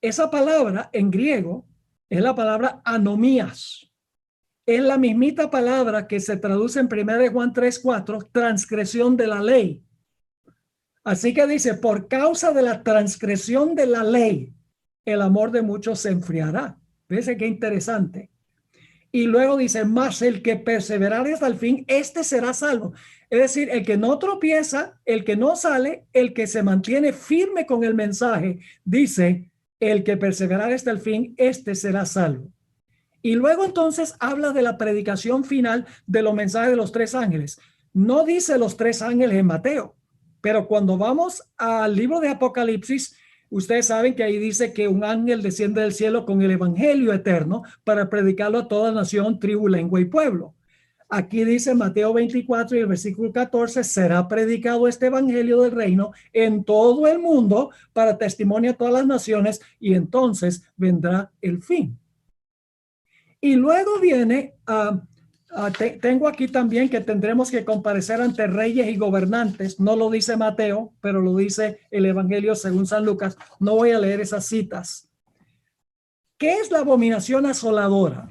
esa palabra en griego es la palabra anomías. Es la mismita palabra que se traduce en 1 Juan 3:4, transgresión de la ley. Así que dice, por causa de la transgresión de la ley, el amor de muchos se enfriará. Fíjense qué interesante. Y luego dice, más el que perseverare hasta el fin, este será salvo. Es decir, el que no tropieza, el que no sale, el que se mantiene firme con el mensaje, dice, el que perseverare hasta el fin, este será salvo. Y luego entonces habla de la predicación final de los mensajes de los 3 ángeles. No dice los 3 ángeles en Mateo, pero cuando vamos al libro de Apocalipsis, ustedes saben que ahí dice que un ángel desciende del cielo con el evangelio eterno para predicarlo a toda nación, tribu, lengua y pueblo. Aquí dice Mateo 24 y el versículo 14, será predicado este evangelio del reino en todo el mundo para testimonio a todas las naciones y entonces vendrá el fin. Y luego viene, tengo aquí también que tendremos que comparecer ante reyes y gobernantes. No lo dice Mateo, pero lo dice el Evangelio según San Lucas. No voy a leer esas citas. ¿Qué es la abominación asoladora?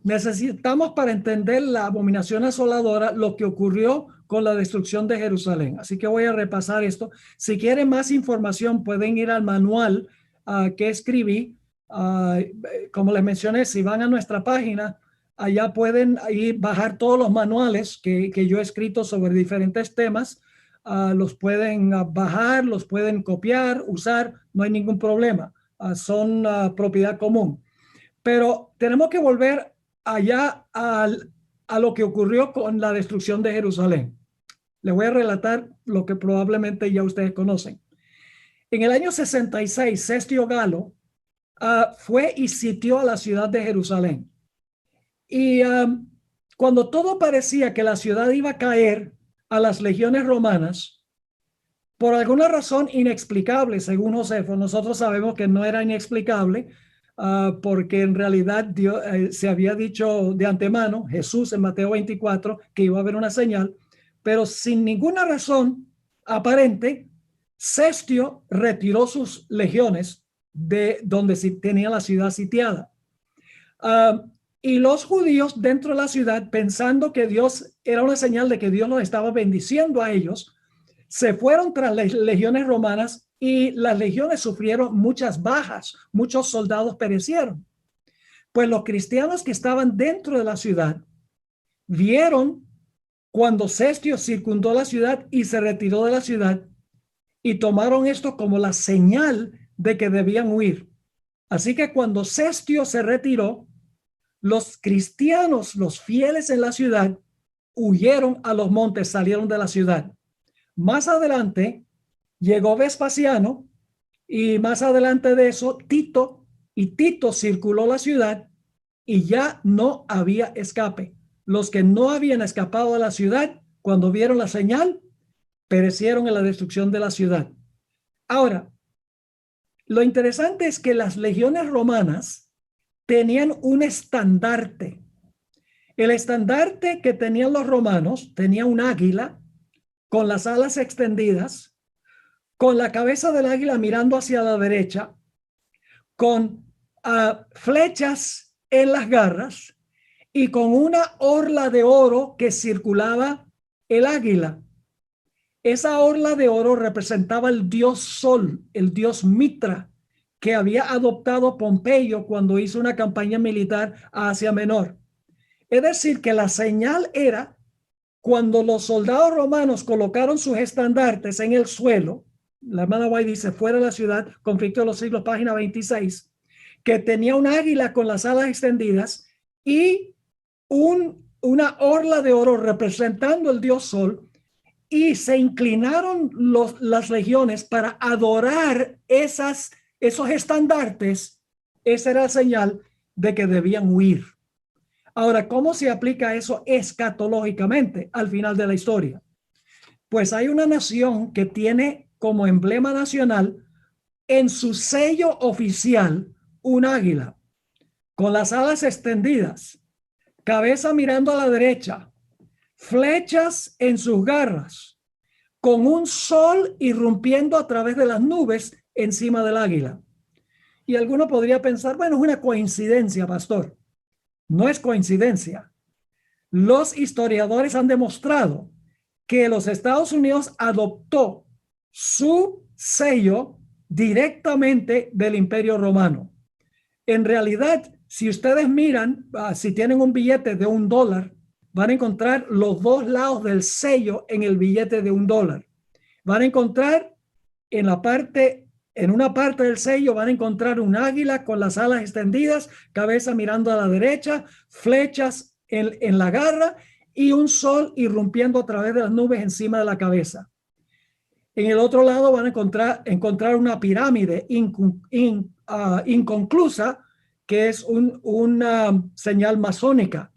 Necesitamos para entender la abominación asoladora lo que ocurrió con la destrucción de Jerusalén. Así que voy a repasar esto. Si quieren más información, pueden ir al manual que escribí. Como les mencioné, si van a nuestra página, allá pueden ir bajar todos los manuales que yo he escrito sobre diferentes temas. Los pueden bajar, los pueden copiar, usar, no hay ningún problema. Son propiedad común. Pero tenemos que volver allá a lo que ocurrió con la destrucción de Jerusalén. Les voy a relatar lo que probablemente ya ustedes conocen. En el año 66, Cestio Galo fue y sitió a la ciudad de Jerusalén. Y cuando todo parecía que la ciudad iba a caer a las legiones romanas, por alguna razón inexplicable, según Josefo, nosotros sabemos que no era inexplicable, porque en realidad Dios, se había dicho de antemano, Jesús en Mateo 24, que iba a haber una señal, pero sin ninguna razón aparente, Cestio retiró sus legiones de donde tenía la ciudad sitiada. Y los judíos dentro de la ciudad, pensando que Dios era una señal de que Dios los estaba bendiciendo a ellos, se fueron tras las legiones romanas y las legiones sufrieron muchas bajas, muchos soldados perecieron. Pues los cristianos que estaban dentro de la ciudad vieron cuando Cestio circundó la ciudad y se retiró de la ciudad y tomaron esto como la señal de que debían huir. Así que cuando Cestio se retiró, los cristianos, los fieles en la ciudad, huyeron a los montes, salieron de la ciudad. Más adelante llegó Vespasiano y más adelante de eso Tito, y Tito circuló la ciudad y ya no había escape. Los que no habían escapado de la ciudad, cuando vieron la señal, perecieron en la destrucción de la ciudad. Ahora, lo interesante es que las legiones romanas tenían un estandarte. El estandarte que tenían los romanos tenía un águila con las alas extendidas, con la cabeza del águila mirando hacia la derecha, con flechas en las garras y con una orla de oro que circulaba el águila. Esa orla de oro representaba el dios Sol, el dios Mitra, que había adoptado Pompeyo cuando hizo una campaña militar a Asia Menor. Es decir, que la señal era cuando los soldados romanos colocaron sus estandartes en el suelo. La hermana White dice, fuera de la ciudad, Conflicto de los Siglos, página 26, que tenía un águila con las alas extendidas y una orla de oro representando el dios Sol, y se inclinaron las legiones para adorar esos estandartes. Esa era la señal de que debían huir. Ahora, ¿cómo se aplica eso escatológicamente al final de la historia? Pues hay una nación que tiene como emblema nacional en su sello oficial un águila con las alas extendidas, cabeza mirando a la derecha, flechas en sus garras, con un sol irrumpiendo a través de las nubes encima del águila. Y alguno podría pensar, bueno, es una coincidencia, pastor. No es coincidencia. Los historiadores han demostrado que los Estados Unidos adoptó su sello directamente del Imperio Romano. En realidad, si ustedes miran, si tienen un billete de $1, van a encontrar los dos lados del sello en el billete de $1. Van a encontrar en una parte del sello van a encontrar un águila con las alas extendidas, cabeza mirando a la derecha, flechas en la garra y un sol irrumpiendo a través de las nubes encima de la cabeza. En el otro lado van a encontrar una pirámide inconclusa, que es una señal masónica.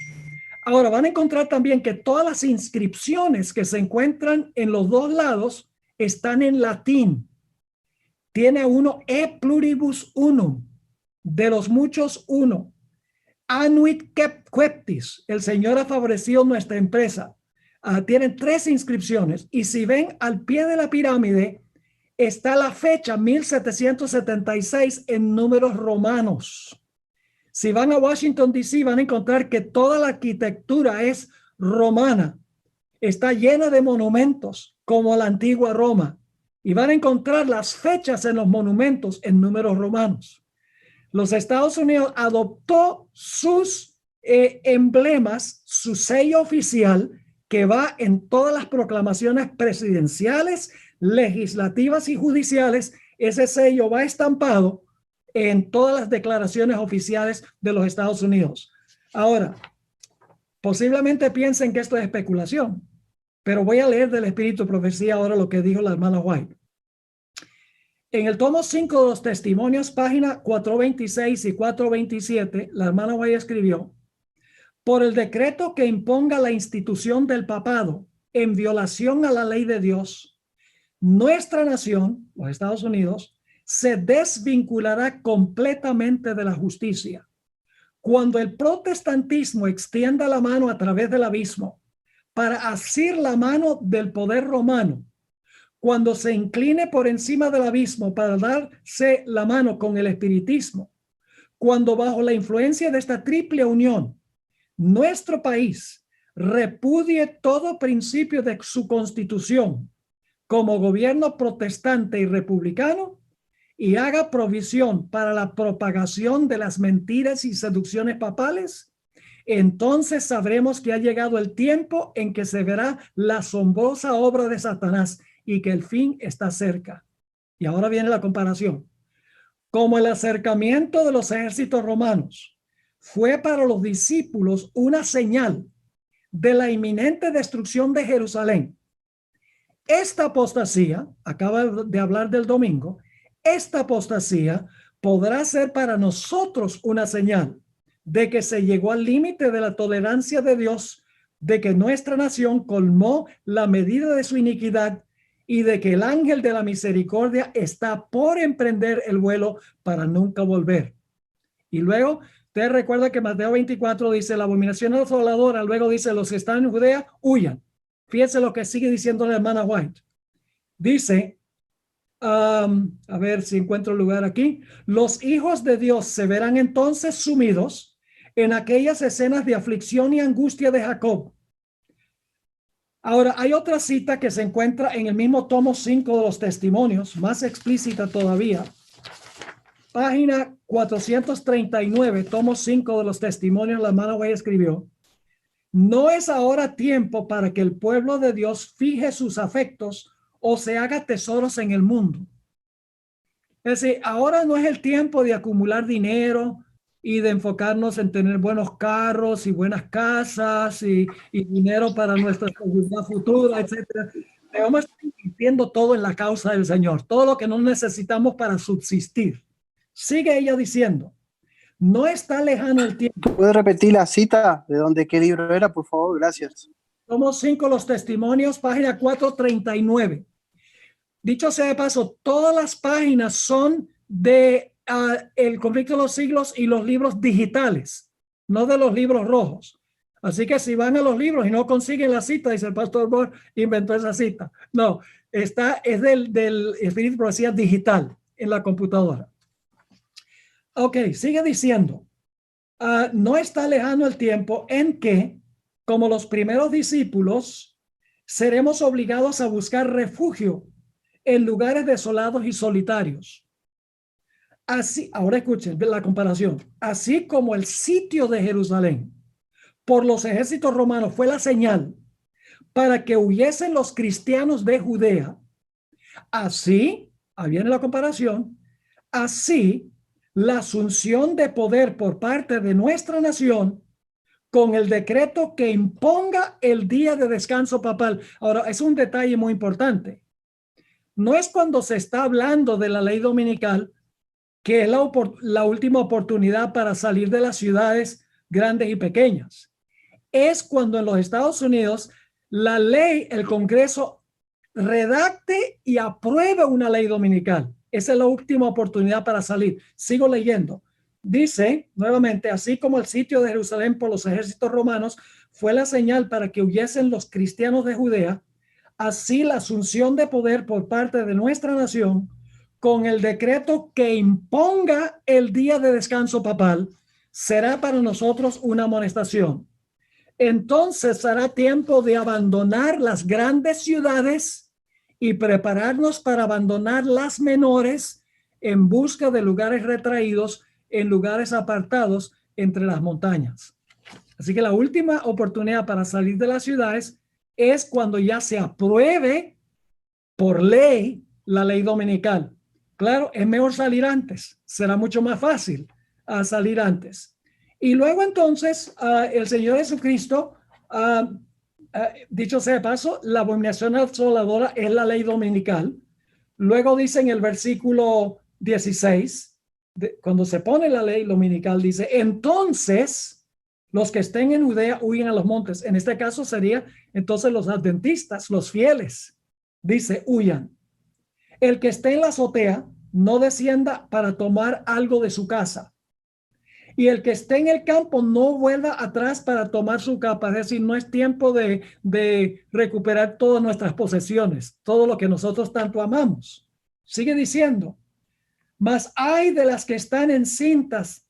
Ahora van a encontrar también que todas las inscripciones que se encuentran en los dos lados están en latín. Tiene uno e pluribus unum, de los muchos uno. Anuit queptis, el Señor ha favorecido nuestra empresa. Tienen 3 inscripciones y si ven al pie de la pirámide está la fecha 1776 en números romanos. Si van a Washington, D.C., van a encontrar que toda la arquitectura es romana. Está llena de monumentos como la antigua Roma. Y van a encontrar las fechas en los monumentos en números romanos. Los Estados Unidos adoptó sus emblemas, su sello oficial, que va en todas las proclamaciones presidenciales, legislativas y judiciales. Ese sello va estampado en todas las declaraciones oficiales de los Estados Unidos. Ahora, posiblemente piensen que esto es especulación, pero voy a leer del Espíritu de Profecía ahora lo que dijo la hermana White. En el tomo 5 de los testimonios, página 426 y 427, la hermana White escribió: por el decreto que imponga la institución del papado en violación a la ley de Dios, nuestra nación, los Estados Unidos, se desvinculará completamente de la justicia. Cuando el protestantismo extienda la mano a través del abismo para asir la mano del poder romano, cuando se incline por encima del abismo para darse la mano con el espiritismo, cuando bajo la influencia de esta triple unión, nuestro país repudie todo principio de su constitución como gobierno protestante y republicano y haga provisión para la propagación de las mentiras y seducciones papales, entonces sabremos que ha llegado el tiempo en que se verá la asombrosa obra de Satanás y que el fin está cerca. Y ahora viene la comparación. Como el acercamiento de los ejércitos romanos fue para los discípulos una señal de la inminente destrucción de Jerusalén, esta apostasía, acaba de hablar del domingo, esta apostasía podrá ser para nosotros una señal de que se llegó al límite de la tolerancia de Dios, de que nuestra nación colmó la medida de su iniquidad y de que el ángel de la misericordia está por emprender el vuelo para nunca volver. Y luego, usted recuerda que Mateo 24 dice, la abominación asoladora, luego dice, los que están en Judea, huyan. Fíjense lo que sigue diciendo la hermana White. Dice, a ver si encuentro el lugar aquí, los hijos de Dios se verán entonces sumidos en aquellas escenas de aflicción y angustia de Jacob. Ahora, hay otra cita que se encuentra en el mismo tomo 5 de los testimonios, más explícita todavía. Página 439, tomo 5 de los testimonios, la hermana White escribió: no es ahora tiempo para que el pueblo de Dios fije sus afectos o se haga tesoros en el mundo. Es decir, ahora no es el tiempo de acumular dinero y de enfocarnos en tener buenos carros y buenas casas y dinero para nuestra seguridad futura, etcétera. Debemos estar invirtiendo todo en la causa del Señor, todo lo que no necesitamos para subsistir. Sigue ella diciendo, no está lejano el tiempo. ¿Puede repetir la cita de dónde, qué libro era, por favor? Gracias. Tomo 5 los testimonios, página 439. Dicho sea de paso, todas las páginas son de El conflicto de los siglos y los libros digitales, no de los libros rojos. Así que si van a los libros y no consiguen la cita, dice el pastor Bohr, inventó esa cita. No, es del Espíritu de Profecía digital en la computadora. Ok, sigue diciendo, no está lejano el tiempo en que, como los primeros discípulos, seremos obligados a buscar refugio en lugares desolados y solitarios. Así, ahora escuchen la comparación. Así como el sitio de Jerusalén por los ejércitos romanos fue la señal para que huyesen los cristianos de Judea, así, ahí viene la comparación, así la asunción de poder por parte de nuestra nación con el decreto que imponga el día de descanso papal. Ahora, es un detalle muy importante. No es cuando se está hablando de la ley dominical, que es la última oportunidad para salir de las ciudades grandes y pequeñas. Es cuando en los Estados Unidos la ley, el Congreso redacte y apruebe una ley dominical. Esa es la última oportunidad para salir. Sigo leyendo. Dice nuevamente, así como el sitio de Jerusalén por los ejércitos romanos fue la señal para que huyesen los cristianos de Judea, así la asunción de poder por parte de nuestra nación con el decreto que imponga el día de descanso papal será para nosotros una amonestación. Entonces será tiempo de abandonar las grandes ciudades y prepararnos para abandonar las menores en busca de lugares retraídos, en lugares apartados entre las montañas. Así que la última oportunidad para salir de las ciudades es cuando ya se apruebe por ley la ley dominical. Claro, es mejor salir antes, será mucho más fácil salir antes. Y luego entonces el Señor Jesucristo, dicho sea de paso, la abominación asoladora es la ley dominical. Luego dice en el versículo 16, cuando se pone la ley dominical, dice, entonces los que estén en Judea huyen a los montes. En este caso sería entonces los adventistas, los fieles. Dice, huyan. El que esté en la azotea no descienda para tomar algo de su casa. Y el que esté en el campo no vuelva atrás para tomar su capa. Es decir, no es tiempo de recuperar todas nuestras posesiones, todo lo que nosotros tanto amamos. Sigue diciendo, mas hay de las que están encintas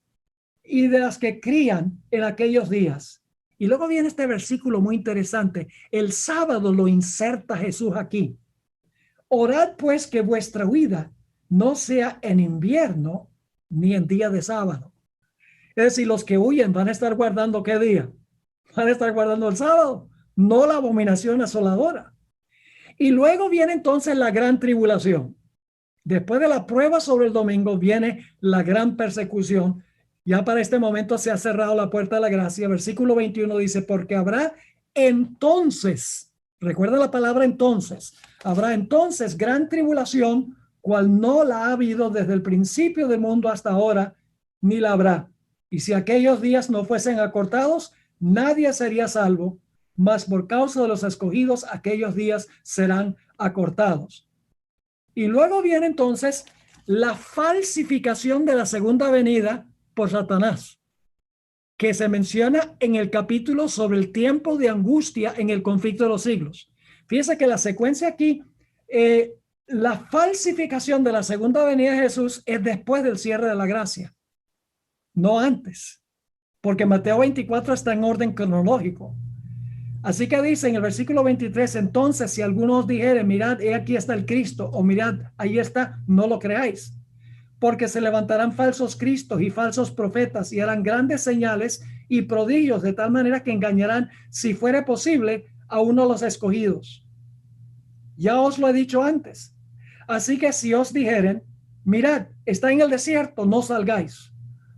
y de las que crían en aquellos días. Y luego viene este versículo muy interesante. El sábado lo inserta Jesús aquí. Orad pues que vuestra huida no sea en invierno ni en día de sábado. Es decir, los que huyen van a estar guardando ¿qué día? Van a estar guardando el sábado, no la abominación asoladora. Y luego viene entonces la gran tribulación. Después de la prueba sobre el domingo viene la gran persecución. Ya para este momento se ha cerrado la puerta de la gracia. Versículo 21 dice, porque habrá entonces, recuerda la palabra entonces, habrá entonces gran tribulación, cual no la ha habido desde el principio del mundo hasta ahora, ni la habrá. Y si aquellos días no fuesen acortados, nadie sería salvo, mas por causa de los escogidos, aquellos días serán acortados. Y luego viene entonces la falsificación de la segunda venida por Satanás, que se menciona en el capítulo sobre el tiempo de angustia en el conflicto de los siglos. Fíjense que la secuencia aquí, la falsificación de la segunda venida de Jesús es después del cierre de la gracia, no antes, porque Mateo 24 está en orden cronológico. Así que dice en el versículo 23, entonces si algunos dijeren, mirad, aquí está el Cristo, o mirad, ahí está, no lo creáis, porque se levantarán falsos cristos y falsos profetas y harán grandes señales y prodigios de tal manera que engañarán, si fuere posible, a uno de los escogidos. Ya os lo he dicho antes. Así que si os dijeren, mirad, está en el desierto, no salgáis.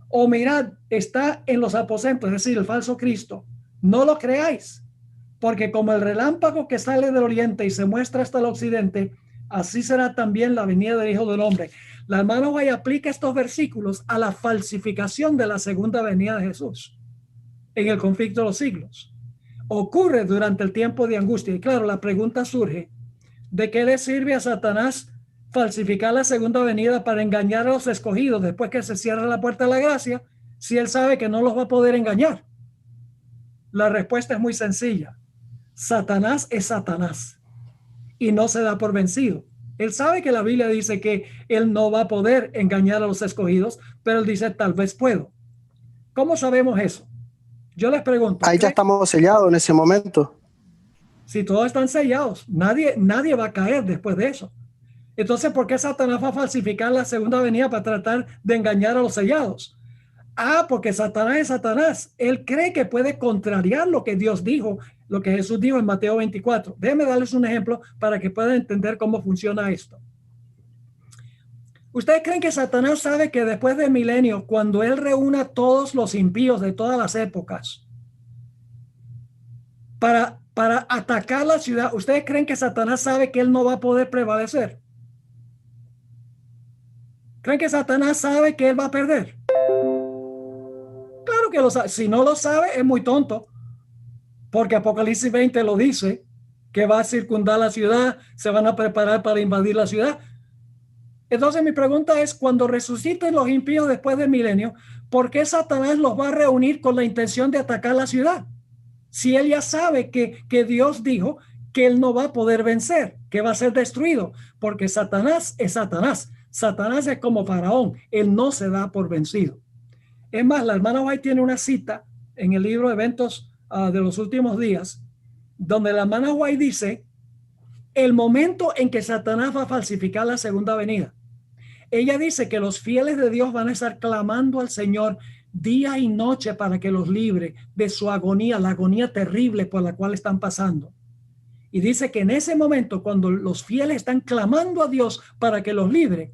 O mirad, está en los aposentos, es decir, el falso Cristo, no lo creáis. Porque como el relámpago que sale del oriente y se muestra hasta el occidente, así será también la venida del Hijo del Hombre. La hermana White aplica estos versículos a la falsificación de la segunda venida de Jesús en el conflicto de los siglos. Ocurre durante el tiempo de angustia. Y claro, la pregunta surge, ¿de qué le sirve a Satanás falsificar la segunda venida para engañar a los escogidos después que se cierra la puerta de la gracia, si él sabe que no los va a poder engañar? La respuesta es muy sencilla. Satanás es Satanás y no se da por vencido. Él sabe que la Biblia dice que él no va a poder engañar a los escogidos, pero él dice, tal vez puedo. ¿Cómo sabemos eso? Yo les pregunto. Ahí ya estamos sellados en ese momento. Si todos están sellados, nadie va a caer después de eso. Entonces, ¿por qué Satanás va a falsificar la segunda venida para tratar de engañar a los sellados? Porque Satanás es Satanás. Él cree que puede contrariar lo que Dios dijo, lo que Jesús dijo en Mateo 24. Déjenme darles un ejemplo para que puedan entender cómo funciona esto. ¿Ustedes creen que Satanás sabe que después del milenio, cuando él reúna a todos los impíos de todas las épocas para atacar la ciudad, ustedes creen que Satanás sabe que él no va a poder prevalecer? ¿Creen que Satanás sabe que él va a perder? Claro que lo sabe. Si no lo sabe, es muy tonto. Porque Apocalipsis 20 lo dice, que va a circundar la ciudad, se van a preparar para invadir la ciudad. Entonces mi pregunta es, cuando resuciten los impíos después del milenio, ¿por qué Satanás los va a reunir con la intención de atacar la ciudad? Si él ya sabe que Dios dijo que él no va a poder vencer, que va a ser destruido, porque Satanás es Satanás. Satanás es como Faraón, él no se da por vencido. Es más, la hermana White tiene una cita en el libro Eventos de los Últimos Días, donde la hermana White dice el momento en que Satanás va a falsificar la segunda venida. Ella dice que los fieles de Dios van a estar clamando al Señor día y noche para que los libre de su agonía, la agonía terrible por la cual están pasando. Y dice que en ese momento, cuando los fieles están clamando a Dios para que los libre,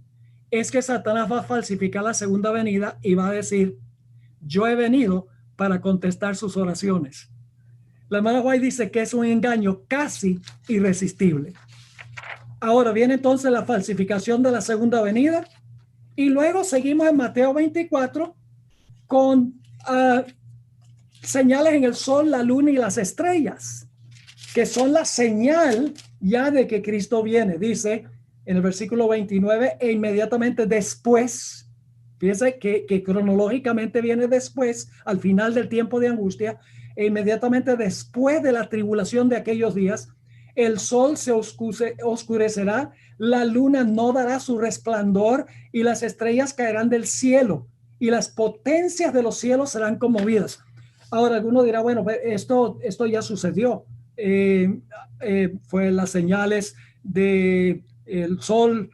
es que Satanás va a falsificar la segunda venida y va a decir, yo he venido para contestar sus oraciones. La hermana White dice que es un engaño casi irresistible. Ahora viene entonces la falsificación de la segunda venida y luego seguimos en Mateo 24 con señales en el sol, la luna y las estrellas, que son la señal ya de que Cristo viene. Dice en el versículo 29, e inmediatamente después, fíjense que cronológicamente viene después, al final del tiempo de angustia, e inmediatamente después de la tribulación de aquellos días, el sol se oscurecerá, la luna no dará su resplandor y las estrellas caerán del cielo y las potencias de los cielos serán conmovidas. Ahora alguno dirá, bueno, esto ya sucedió. Fue las señales de el sol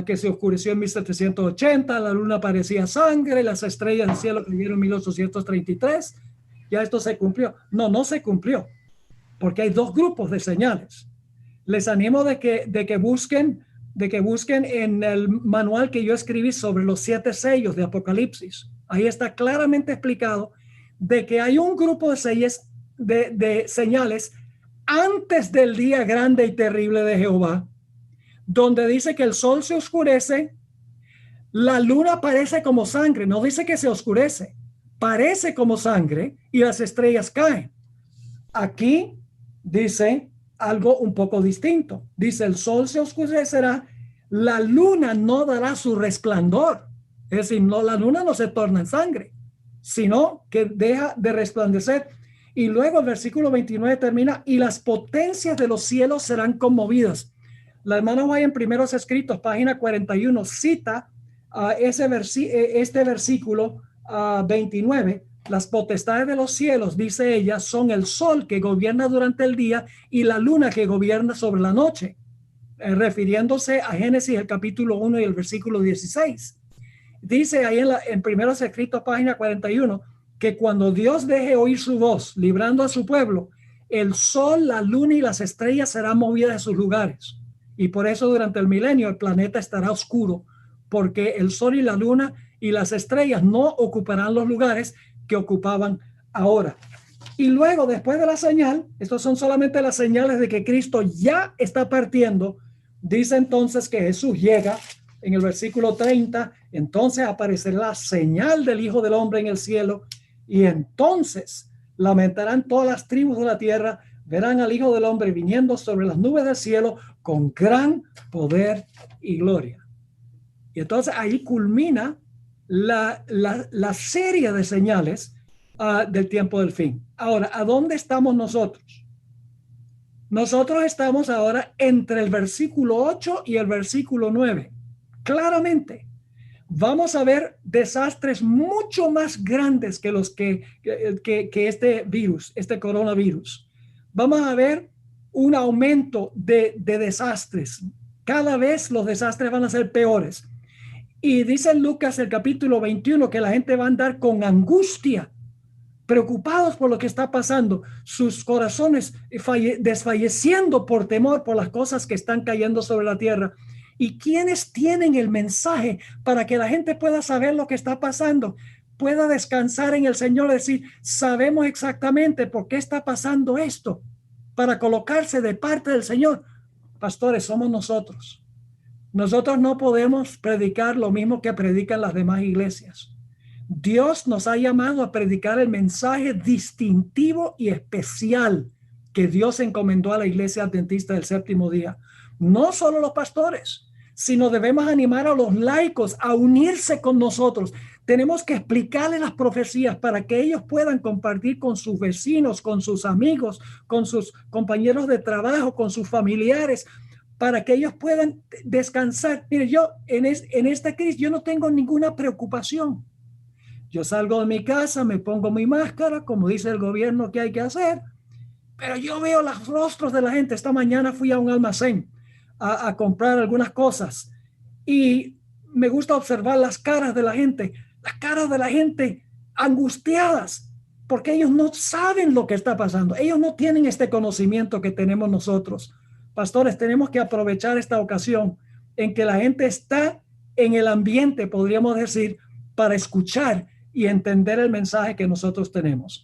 que se oscureció en 1780, la luna parecía sangre, las estrellas del cielo cayeron en 1833. Ya esto se cumplió. No se cumplió, porque hay dos grupos de señales. Les animo de que busquen en el manual que yo escribí sobre los 7 sellos de Apocalipsis. Ahí está claramente explicado de que hay un grupo de señales antes del día grande y terrible de Jehová, donde dice que el sol se oscurece, la luna parece como sangre, no dice que se oscurece, parece como sangre y las estrellas caen. Aquí dice algo un poco distinto. Dice el sol se oscurecerá, la luna no dará su resplandor. Es decir, no, la luna no se torna en sangre, sino que deja de resplandecer. Y luego el versículo 29 termina, y las potencias de los cielos serán conmovidas. La hermana White en Primeros Escritos, página 41, cita este versículo 29. Las potestades de los cielos, dice ella, son el sol que gobierna durante el día y la luna que gobierna sobre la noche, refiriéndose a Génesis el capítulo 1 y el versículo 16. Dice ahí en Primeros Escritos, página 41, que cuando Dios deje oír su voz, librando a su pueblo, el sol, la luna y las estrellas serán movidas de sus lugares. Y por eso durante el milenio el planeta estará oscuro, porque el sol y la luna y las estrellas no ocuparán los lugares que ocupaban ahora. Y luego, después de la señal, estos son solamente las señales de que Cristo ya está partiendo. Dice entonces que Jesús llega en el versículo 30, entonces aparecerá la señal del Hijo del Hombre en el cielo, y entonces lamentarán todas las tribus de la tierra, verán al Hijo del Hombre viniendo sobre las nubes del cielo con gran poder y gloria. Y entonces ahí culmina la serie de señales del tiempo del fin. Ahora, ¿a dónde estamos nosotros? Nosotros estamos ahora entre el versículo 8 y el versículo 9. Claramente, vamos a ver desastres mucho más grandes que los que este virus, este coronavirus. Vamos a ver un aumento de desastres. Cada vez los desastres van a ser peores. Y dice en Lucas el capítulo 21 que la gente va a andar con angustia, preocupados por lo que está pasando, sus corazones desfalleciendo por temor por las cosas que están cayendo sobre la tierra. ¿Y quiénes tienen el mensaje para que la gente pueda saber lo que está pasando? Pueda descansar en el Señor, decir, sabemos exactamente por qué está pasando esto, para colocarse de parte del Señor. Pastores, somos nosotros. Nosotros no podemos predicar lo mismo que predican las demás iglesias. Dios nos ha llamado a predicar el mensaje distintivo y especial que Dios encomendó a la iglesia adventista del séptimo día. No solo los pastores, sino debemos animar a los laicos a unirse con nosotros. Tenemos que explicarles las profecías para que ellos puedan compartir con sus vecinos, con sus amigos, con sus compañeros de trabajo, con sus familiares, para que ellos puedan descansar. Mire, yo en esta crisis yo no tengo ninguna preocupación. Yo salgo de mi casa, me pongo mi máscara, como dice el gobierno que hay que hacer, pero yo veo los rostros de la gente. Esta mañana fui a un almacén a comprar algunas cosas y me gusta observar las caras de la gente angustiadas, porque ellos no saben lo que está pasando. Ellos no tienen este conocimiento que tenemos nosotros. Pastores, tenemos que aprovechar esta ocasión en que la gente está en el ambiente, podríamos decir, para escuchar y entender el mensaje que nosotros tenemos.